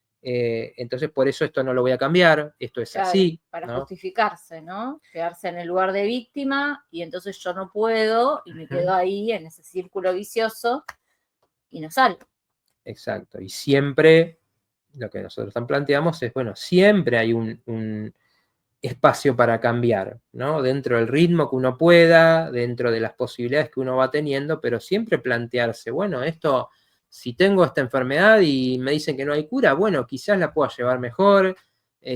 por eso esto no lo voy a cambiar, esto es así. Para justificarse, ¿no? Quedarse en el lugar de víctima y entonces yo no puedo y me quedo ahí en ese círculo vicioso y no salgo. Exacto, y siempre lo que nosotros planteamos es, bueno, siempre hay un espacio para cambiar, ¿no? Dentro del ritmo que uno pueda, dentro de las posibilidades que uno va teniendo, pero siempre plantearse, bueno, esto, si tengo esta enfermedad y me dicen que no hay cura, bueno, quizás la pueda llevar mejor,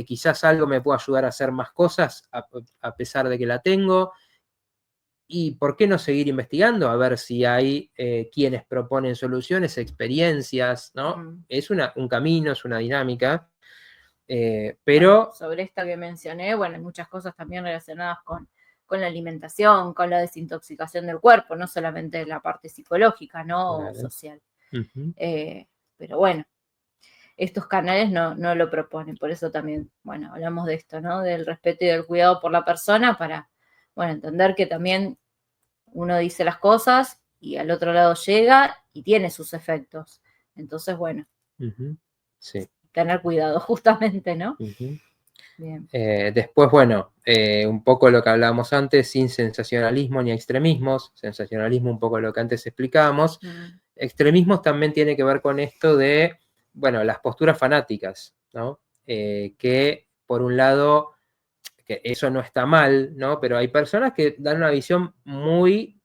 quizás algo me pueda ayudar a hacer más cosas a pesar de que la tengo. ¿Y por qué no seguir investigando? A ver si hay quienes proponen soluciones, experiencias, ¿no? Es un camino, es una dinámica, pero... Bueno, sobre esta que mencioné, bueno, hay muchas cosas también relacionadas con la alimentación, con la desintoxicación del cuerpo, no solamente la parte psicológica, ¿no? O social. Pero bueno, estos canales no lo proponen, por eso también, bueno, hablamos de esto, ¿no? Del respeto y del cuidado por la persona para, bueno, entender que también uno dice las cosas y al otro lado llega y tiene sus efectos. Entonces, bueno, sí, tener cuidado justamente, ¿no? Bien. Después, bueno, un poco lo que hablábamos antes, sin sensacionalismo ni extremismos. Sensacionalismo, un poco lo que antes explicábamos. Extremismos también tiene que ver con esto de, bueno, las posturas fanáticas, ¿no? Que por un lado, que eso no está mal, ¿no? Pero hay personas que dan una visión muy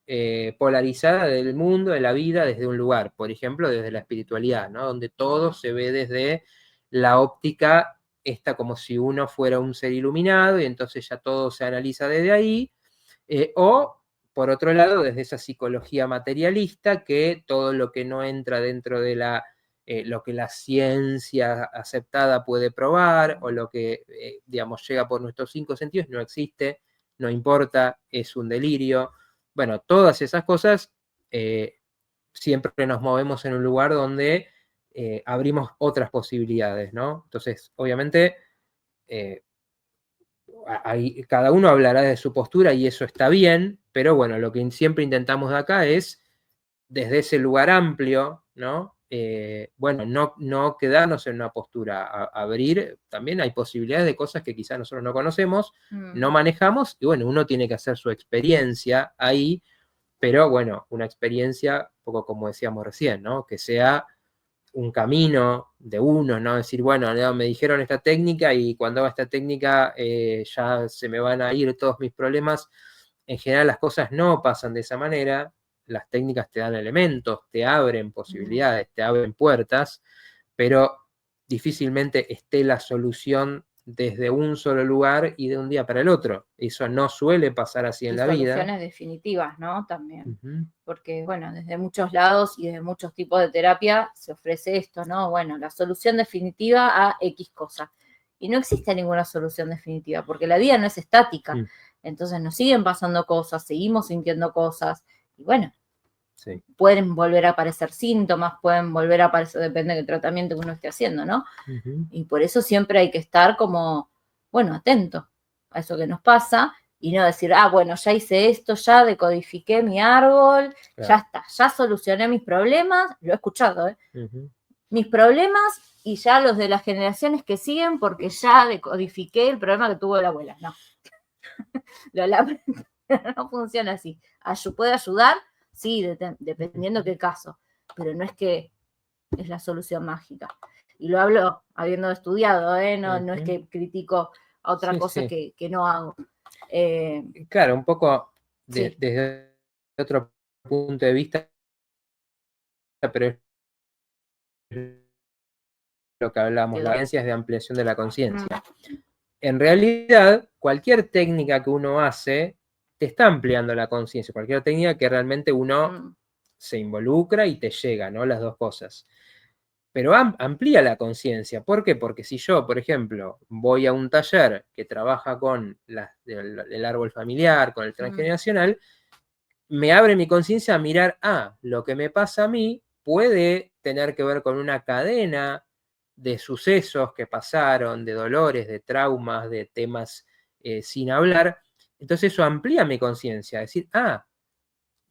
polarizada del mundo, de la vida, desde un lugar. Por ejemplo, desde la espiritualidad, ¿no? Donde todo se ve desde la óptica esta como si uno fuera un ser iluminado y entonces ya todo se analiza desde ahí. O, por otro lado, desde esa psicología materialista, que todo lo que no entra dentro de lo que la ciencia aceptada puede probar, o lo que, digamos, llega por nuestros 5 sentidos, no existe, no importa, es un delirio. Bueno, todas esas cosas siempre nos movemos en un lugar donde abrimos otras posibilidades, ¿no? Entonces, obviamente, cada uno hablará de su postura y eso está bien, pero bueno, lo que siempre intentamos de acá es, desde ese lugar amplio, ¿no? Bueno, no quedarnos en una postura, abrir, también hay posibilidades de cosas que quizás nosotros no conocemos, no manejamos, y bueno, uno tiene que hacer su experiencia ahí, pero bueno, una experiencia, un poco como decíamos recién, ¿no? Que sea un camino de uno, ¿no? Decir, bueno, no, me dijeron esta técnica y cuando haga esta técnica ya se me van a ir todos mis problemas. En general las cosas no pasan de esa manera, las técnicas te dan elementos, te abren posibilidades, te abren puertas, pero difícilmente esté la solución desde un solo lugar y de un día para el otro. Eso no suele pasar así en Y la vida. soluciones definitivas, ¿no? También. Porque, bueno, desde muchos lados y desde muchos tipos de terapia se ofrece esto, ¿no? Bueno, la solución definitiva a X cosa. Y no existe ninguna solución definitiva, porque la vida no es estática. Entonces nos siguen pasando cosas, seguimos sintiendo cosas. Y bueno, sí, pueden volver a aparecer síntomas, pueden volver a aparecer, depende del tratamiento que uno esté haciendo, ¿no? Y por eso siempre hay que estar como, bueno, atento a eso que nos pasa y no decir, bueno, ya hice esto, ya decodifiqué mi árbol, claro. Ya está, ya solucioné mis problemas, lo he escuchado, mis problemas y ya los de las generaciones que siguen porque ya decodifiqué el problema que tuvo la abuela. No, no funciona así. Puede ayudar, sí, dependiendo qué caso, pero no es que es la solución mágica. Y lo hablo habiendo estudiado, no es que critico a otra cosa que no hago. Claro, un poco desde otro punto de vista, pero es lo que hablamos, la creencia es de ampliación de la conciencia. En realidad, cualquier técnica que uno hace te está ampliando la conciencia, cualquier técnica que realmente uno se involucra y te llega, ¿no? Las dos cosas. Pero amplía la conciencia. ¿Por qué? Porque si yo, por ejemplo, voy a un taller que trabaja con el árbol familiar, con el transgeneracional, me abre mi conciencia a mirar, lo que me pasa a mí puede tener que ver con una cadena de sucesos que pasaron, de dolores, de traumas, de temas sin hablar. Entonces eso amplía mi conciencia, decir,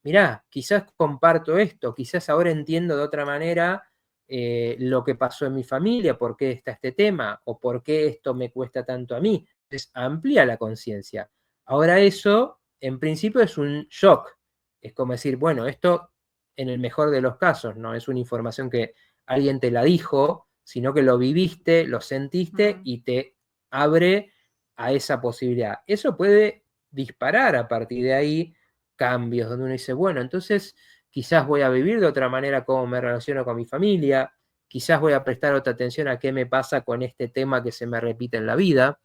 mirá, quizás comparto esto, quizás ahora entiendo de otra manera lo que pasó en mi familia, por qué está este tema, o por qué esto me cuesta tanto a mí. Entonces amplía la conciencia. Ahora eso, en principio, es un shock. Es como decir, bueno, esto en el mejor de los casos, no es una información que alguien te la dijo, sino que lo viviste, lo sentiste y te abre a esa posibilidad. Eso puede disparar a partir de ahí cambios, donde uno dice, bueno, entonces quizás voy a vivir de otra manera cómo me relaciono con mi familia, quizás voy a prestar otra atención a qué me pasa con este tema que se me repite en la vida.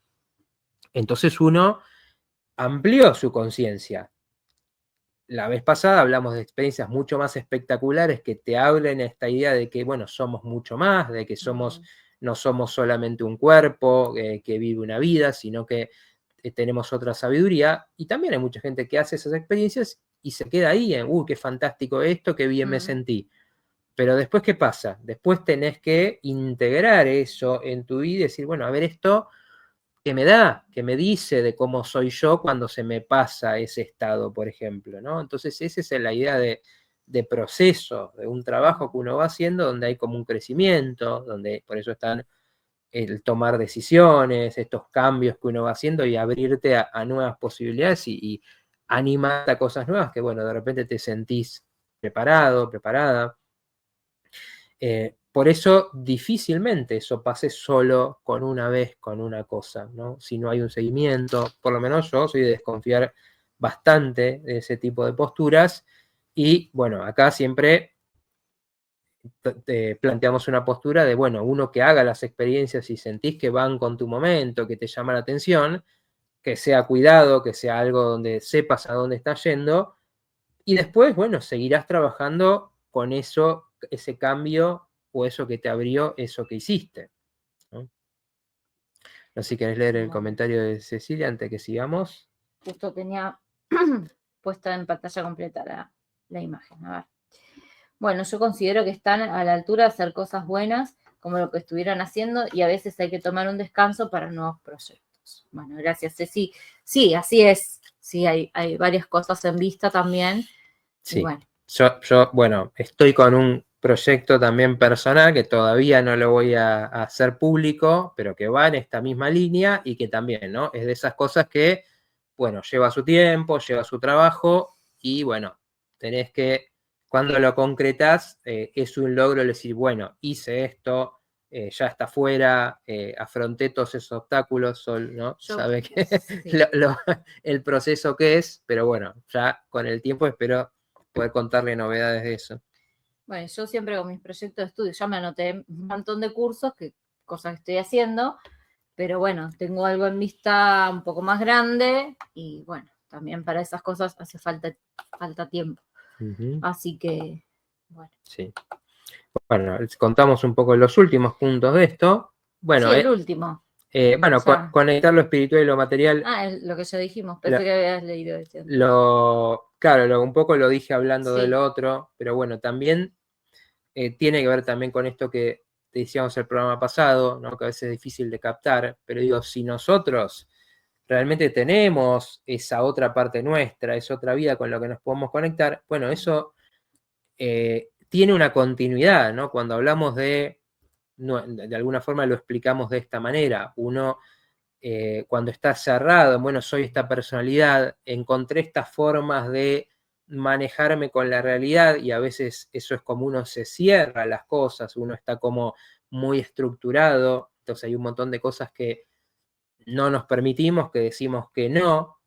Entonces uno amplió su conciencia. La vez pasada hablamos de experiencias mucho más espectaculares que te hablen esta idea de que, bueno, somos mucho más, de que no somos solamente un cuerpo que vive una vida, sino que tenemos otra sabiduría. Y también hay mucha gente que hace esas experiencias y se queda ahí en, qué fantástico esto, qué bien me sentí. Pero después, ¿qué pasa? Después tenés que integrar eso en tu vida y decir, bueno, a ver esto que me da, que me dice de cómo soy yo cuando se me pasa ese estado, por ejemplo, ¿no? Entonces esa es la idea de proceso, de un trabajo que uno va haciendo donde hay como un crecimiento, donde por eso están el tomar decisiones, estos cambios que uno va haciendo y abrirte a nuevas posibilidades y animarte a cosas nuevas que, bueno, de repente te sentís preparado, preparada. Por eso difícilmente eso pase solo con una vez, con una cosa, ¿no? Si no hay un seguimiento, por lo menos yo soy de desconfiar bastante de ese tipo de posturas y bueno, acá siempre planteamos una postura de, bueno, uno que haga las experiencias y sentís que van con tu momento, que te llama la atención, que sea cuidado, que sea algo donde sepas a dónde estás yendo y después, bueno, seguirás trabajando con eso, ese cambio o eso que te abrió, eso que hiciste, ¿no? No sé si querés leer el comentario de Cecilia antes que sigamos. Justo tenía puesta en pantalla completa la imagen. A ver. Bueno, yo considero que están a la altura de hacer cosas buenas, como lo que estuvieron haciendo, y a veces hay que tomar un descanso para nuevos proyectos. Bueno, gracias, Ceci. Sí, así es. Sí, hay varias cosas en vista también. Sí. Bueno. Yo, bueno, estoy con un proyecto también personal que todavía no lo voy a hacer público, pero que va en esta misma línea y que también, ¿no? Es de esas cosas que, bueno, lleva su tiempo, lleva su trabajo y, bueno, tenés que, cuando lo concretás, es un logro decir, bueno, hice esto, ya está fuera, afronté todos esos obstáculos, ¿no? Sabe que Sí. el proceso que es, pero bueno, ya con el tiempo espero poder contarle novedades de eso. Bueno, yo siempre con mis proyectos de estudio, ya me anoté un montón de cursos, cosas que estoy haciendo, pero bueno, tengo algo en vista un poco más grande y bueno, también para esas cosas hace falta tiempo. Así que, bueno. Sí. Bueno, contamos un poco los últimos puntos de esto. Bueno, sí, el último. Bueno, conectar lo espiritual y lo material. Ah, lo que ya dijimos, pensé que habías leído ese. Claro, un poco lo dije hablando de lo otro, pero bueno, también tiene que ver también con esto que te decíamos el programa pasado, ¿no? Que a veces es difícil de captar, pero digo, si nosotros realmente tenemos esa otra parte nuestra, esa otra vida con lo que nos podemos conectar, bueno, eso tiene una continuidad, ¿no? Cuando hablamos de alguna forma lo explicamos de esta manera, uno cuando está cerrado, bueno, soy esta personalidad, encontré estas formas de manejarme con la realidad y a veces eso es como uno se cierra a las cosas, uno está como muy estructurado, entonces hay un montón de cosas que no nos permitimos, que decimos que no,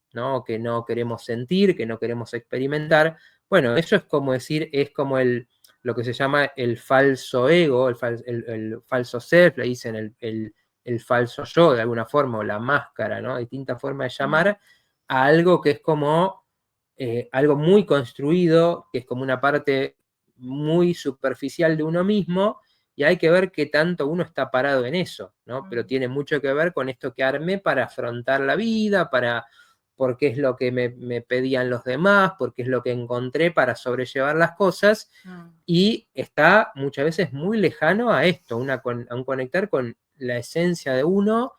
que no queremos sentir, que no queremos experimentar. Bueno, eso es como decir, es como lo que se llama el falso ego, el falso self, le dicen el falso yo de alguna forma, o la máscara, ¿no? Distintas formas de llamar a algo que es como algo muy construido, que es como una parte muy superficial de uno mismo, y hay que ver qué tanto uno está parado en eso, ¿no? Pero tiene mucho que ver con esto que armé para afrontar la vida, porque es lo que me pedían los demás, porque es lo que encontré para sobrellevar las cosas, y está muchas veces muy lejano a esto, a un conectar con la esencia de uno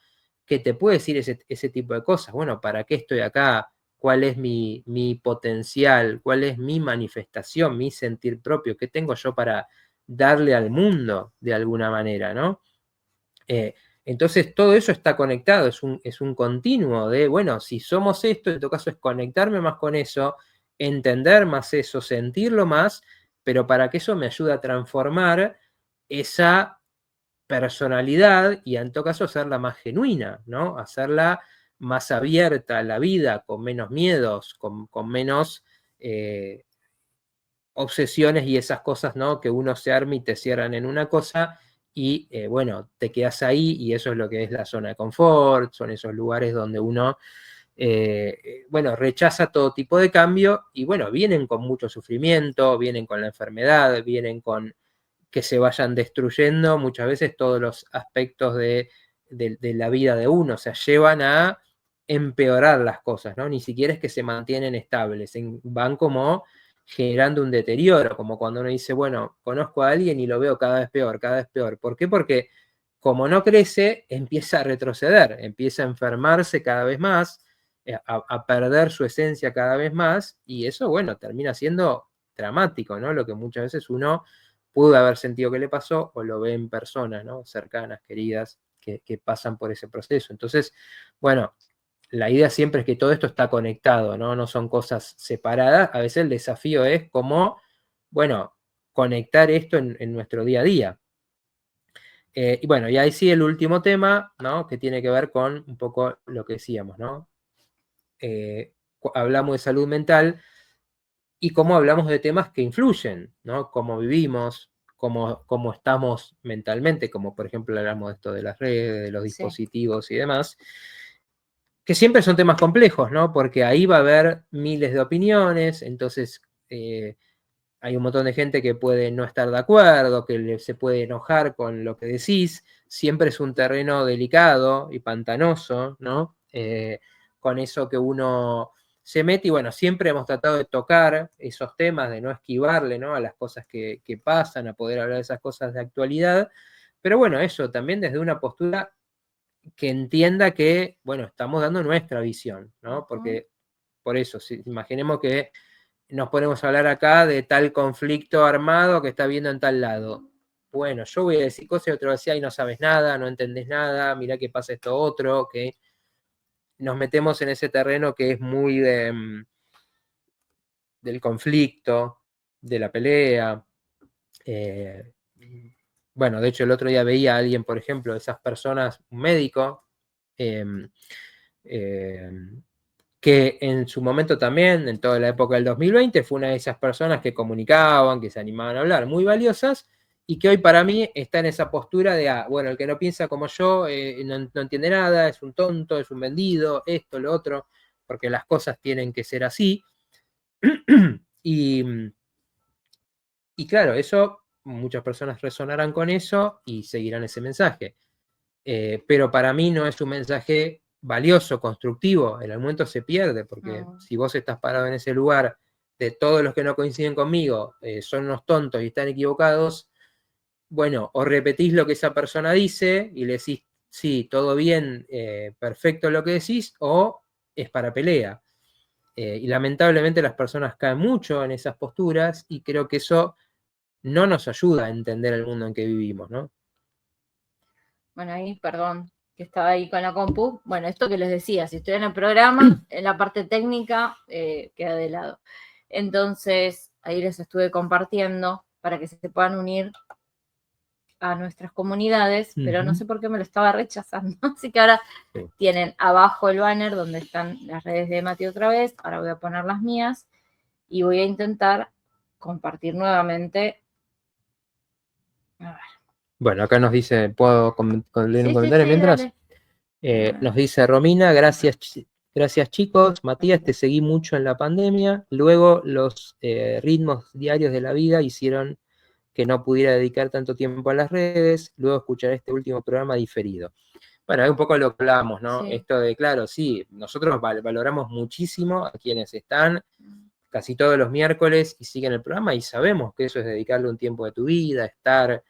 que te puede decir ese tipo de cosas. Bueno, ¿para qué estoy acá? ¿Cuál es mi potencial? ¿Cuál es mi manifestación, mi sentir propio? ¿Qué tengo yo para darle al mundo de alguna manera, ¿no? Entonces todo eso está conectado, es un continuo de, bueno, si somos esto, en todo caso es conectarme más con eso, entender más eso, sentirlo más, pero para que eso me ayude a transformar esa personalidad y en todo caso hacerla más genuina, ¿no? Hacerla más abierta a la vida, con menos miedos, con menos obsesiones y esas cosas, ¿no? Que uno se arma y te cierran en una cosa y, bueno, te quedas ahí y eso es lo que es la zona de confort, son esos lugares donde uno, bueno, rechaza todo tipo de cambio y, bueno, vienen con mucho sufrimiento, vienen con la enfermedad, vienen con que se vayan destruyendo muchas veces todos los aspectos de la vida de uno, o sea, llevan a empeorar las cosas, ¿no? Ni siquiera es que se mantienen estables, van como generando un deterioro, como cuando uno dice, bueno, conozco a alguien y lo veo cada vez peor, cada vez peor. ¿Por qué? Porque como no crece, empieza a retroceder, empieza a enfermarse cada vez más, a perder su esencia cada vez más, y eso, bueno, termina siendo dramático, ¿no? Lo que muchas veces uno pudo haber sentido que le pasó o lo ve en personas, ¿no? Cercanas, queridas, que pasan por ese proceso. Entonces, bueno, la idea siempre es que todo esto está conectado, ¿no? No son cosas separadas. A veces el desafío es cómo, bueno, conectar esto en nuestro día a día. Y bueno, y ahí sí el último tema, ¿no? Que tiene que ver con un poco lo que decíamos, ¿no? Hablamos de salud mental y cómo hablamos de temas que influyen, ¿no? Cómo vivimos, cómo estamos mentalmente, como por ejemplo hablamos de esto de las redes, de los dispositivos y demás, que siempre son temas complejos, ¿no? Porque ahí va a haber miles de opiniones, entonces hay un montón de gente que puede no estar de acuerdo, que se puede enojar con lo que decís, siempre es un terreno delicado y pantanoso, ¿no? Con eso que uno se mete y bueno, siempre hemos tratado de tocar esos temas, de no esquivarle, ¿no? A las cosas que pasan, a poder hablar de esas cosas de actualidad, pero bueno, eso también desde una postura que entienda que, bueno, estamos dando nuestra visión, ¿no? Porque por eso, si imaginemos que nos ponemos a hablar acá de tal conflicto armado que está viendo en tal lado. Bueno, yo voy a decir cosas y otro va a decir, ay, no sabes nada, no entendés nada, mirá que pasa esto otro, que nos metemos en ese terreno que es muy del conflicto, de la pelea. Bueno, de hecho el otro día veía a alguien, por ejemplo, de esas personas, un médico, eh, eh, que en su momento también, en toda la época del 2020, fue una de esas personas que comunicaban, que se animaban a hablar, muy valiosas, y que hoy para mí está en esa postura de, bueno, el que no piensa como yo no entiende nada, es un tonto, es un vendido, esto, lo otro, porque las cosas tienen que ser así. y, y claro, eso, muchas personas resonarán con eso y seguirán ese mensaje. Pero para mí no es un mensaje valioso, constructivo, el momento se pierde, porque si vos estás parado en ese lugar de todos los que no coinciden conmigo son unos tontos y están equivocados, bueno, o repetís lo que esa persona dice y le decís, sí, todo bien, perfecto lo que decís, o es para pelea. Y lamentablemente las personas caen mucho en esas posturas y creo que eso no nos ayuda a entender el mundo en que vivimos, ¿no? Bueno, ahí, perdón, que estaba ahí con la compu. Bueno, esto que les decía, si estoy en el programa, en la parte técnica queda de lado. Entonces, ahí les estuve compartiendo para que se puedan unir a nuestras comunidades, pero no sé por qué me lo estaba rechazando. Así que ahora tienen abajo el banner donde están las redes de Mati otra vez. Ahora voy a poner las mías y voy a intentar compartir nuevamente. A ver. Bueno, acá nos dice, ¿puedo leer un comentario mientras? Nos dice Romina, gracias chicos. Matías, te seguí mucho en la pandemia. Luego los ritmos diarios de la vida hicieron que no pudiera dedicar tanto tiempo a las redes. Luego escuchar este último programa diferido. Bueno, es un poco lo que hablamos, ¿no? Sí. Esto de, claro, sí, nosotros valoramos muchísimo a quienes están casi todos los miércoles y siguen el programa y sabemos que eso es dedicarle un tiempo de tu vida, estar...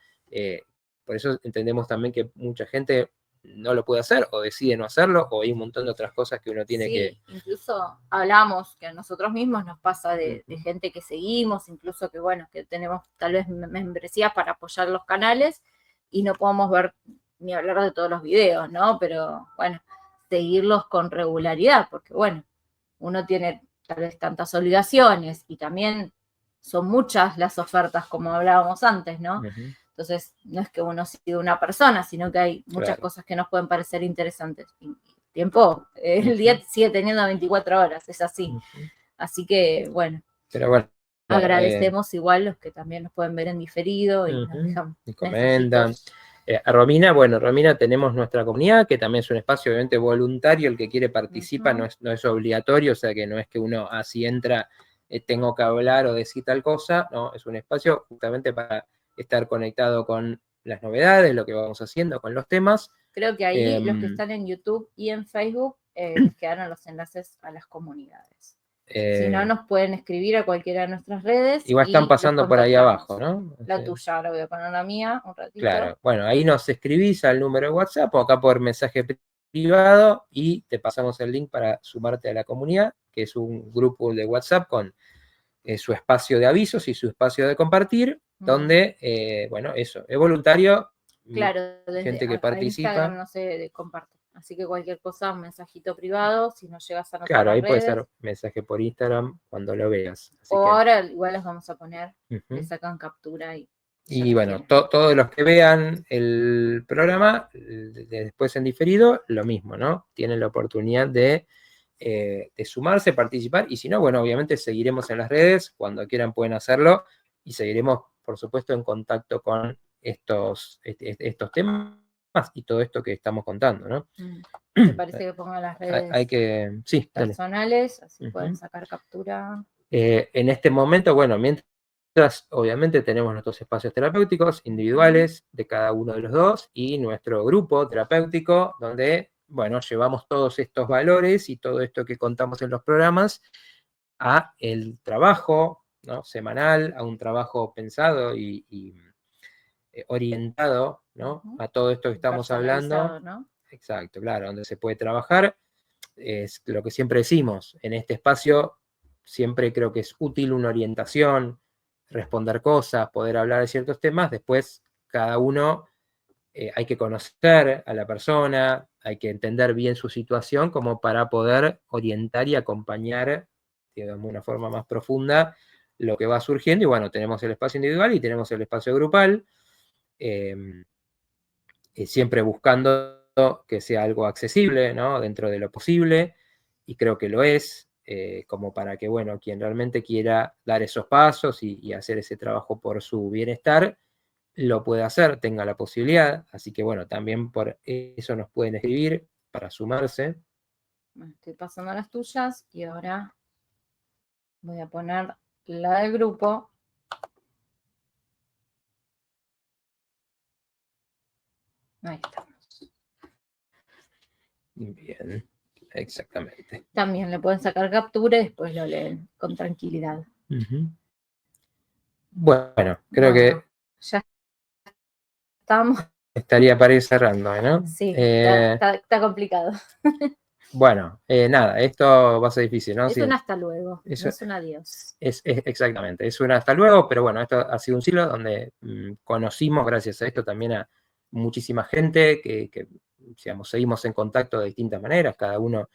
por eso entendemos también que mucha gente no lo puede hacer o decide no hacerlo o hay un montón de otras cosas que uno tiene que... Incluso hablamos que a nosotros mismos nos pasa de gente que seguimos, incluso que bueno, que tenemos tal vez membresías para apoyar los canales y no podemos ver ni hablar de todos los videos, ¿no? Pero bueno, seguirlos con regularidad, porque bueno, uno tiene tal vez tantas obligaciones y también son muchas las ofertas como hablábamos antes, ¿no? Entonces, no es que uno siga una persona, sino que hay muchas cosas que nos pueden parecer interesantes. Y tiempo, el día sigue teniendo 24 horas, es así. Así que, bueno. Pero bueno. Agradecemos igual los que también nos pueden ver en diferido y nos dejan y comentan. A Romina, bueno, Romina, tenemos nuestra comunidad, que también es un espacio obviamente voluntario, el que quiere participar no es obligatorio, o sea que no es que uno así entra, tengo que hablar o decir tal cosa, no, es un espacio justamente para estar conectado con las novedades, lo que vamos haciendo, con los temas. Creo que ahí los que están en YouTube y en Facebook les quedaron los enlaces a las comunidades. Si no, nos pueden escribir a cualquiera de nuestras redes. Igual están pasando por ahí abajo, ¿no? La tuya, ahora voy a poner la mía un ratito. Claro, bueno, ahí nos escribís al número de WhatsApp o acá por mensaje privado y te pasamos el link para sumarte a la comunidad, que es un grupo de WhatsApp con su espacio de avisos y su espacio de compartir, donde, bueno, eso, es voluntario. Claro, desde gente que participa. Instagram no se comparte. Así que cualquier cosa, un mensajito privado, si no llegas a nuestras Claro, ahí redes. puede ser mensaje por Instagram cuando lo veas. Así o que... ahora igual los vamos a poner, le sacan captura y bueno, todos los que vean el programa, después en diferido, lo mismo, ¿no? Tienen la oportunidad de sumarse, participar, y si no, bueno, obviamente seguiremos en las redes, cuando quieran pueden hacerlo, y seguiremos, por supuesto, en contacto con estos temas y todo esto que estamos contando, ¿no? Me parece que pongan las redes personales, dale. Así pueden sacar captura. En este momento, bueno, mientras obviamente tenemos nuestros espacios terapéuticos individuales de cada uno de los dos y nuestro grupo terapéutico donde bueno, llevamos todos estos valores y todo esto que contamos en los programas a el trabajo, ¿no?, semanal, a un trabajo pensado y orientado, ¿no?, a todo esto que estamos hablando. ¿No? Exacto, claro, donde se puede trabajar. Es lo que siempre decimos, en este espacio siempre creo que es útil una orientación, responder cosas, poder hablar de ciertos temas. Después cada uno hay que conocer a la persona, hay que entender bien su situación como para poder orientar y acompañar, digamos, de una forma más profunda lo que va surgiendo. Y bueno, tenemos el espacio individual y tenemos el espacio grupal, siempre buscando que sea algo accesible, ¿no?, dentro de lo posible, y creo que lo es, como para que, bueno, quien realmente quiera dar esos pasos y hacer ese trabajo por su bienestar, lo puede hacer, tenga la posibilidad. Así que, bueno, también por eso nos pueden escribir para sumarse. Bueno, estoy pasando las tuyas y ahora voy a poner la del grupo. Ahí estamos. Bien, exactamente. También le pueden sacar captura y después lo leen con tranquilidad. Bueno, creo que ya estamos. estaría para ir cerrando, ¿no? Sí, está complicado. Bueno, nada, esto va a ser difícil, ¿no? Es Sí, un hasta luego, eso, no es un adiós. Exactamente, es un hasta luego, pero bueno, esto ha sido un siglo donde conocimos, gracias a esto, también a muchísima gente que digamos, seguimos en contacto de distintas maneras, cada uno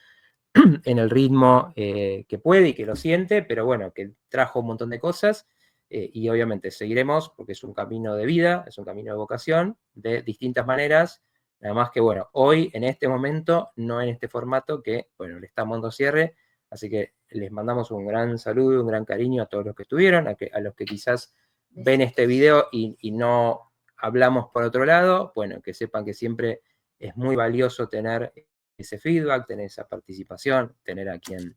en el ritmo que puede y que lo siente, pero bueno, que trajo un montón de cosas, y obviamente seguiremos, porque es un camino de vida, es un camino de vocación, de distintas maneras. Nada más que, bueno, hoy, en este momento, no en este formato, que, bueno, le estamos dando cierre. Así que les mandamos un gran saludo, un gran cariño a todos los que estuvieron, a los que quizás ven este video y no hablamos por otro lado. Bueno, que sepan que siempre es muy valioso tener ese feedback, tener esa participación, tener a quien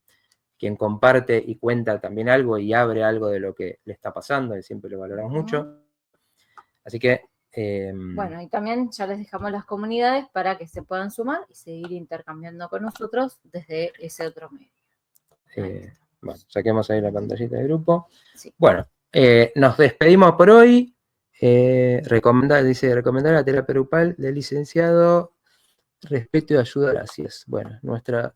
comparte y cuenta también algo y abre algo de lo que le está pasando, y siempre lo valoramos mucho. Así que bueno, y también ya les dejamos las comunidades para que se puedan sumar y seguir intercambiando con nosotros desde ese otro medio. Bueno, saquemos ahí la pantallita de grupo. Sí. Bueno, nos despedimos por hoy. Recomendar la terapia grupal del licenciado, respeto y ayuda, gracias. Bueno, nuestra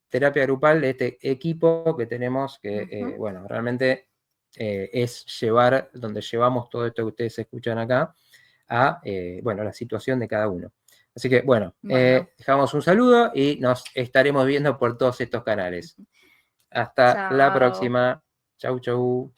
terapia grupal de este equipo que tenemos, que bueno, realmente es llevar, donde llevamos todo esto que ustedes escuchan acá, a bueno, la situación de cada uno. Así que, bueno, dejamos un saludo y nos estaremos viendo por todos estos canales. Hasta la próxima. Chau, chau.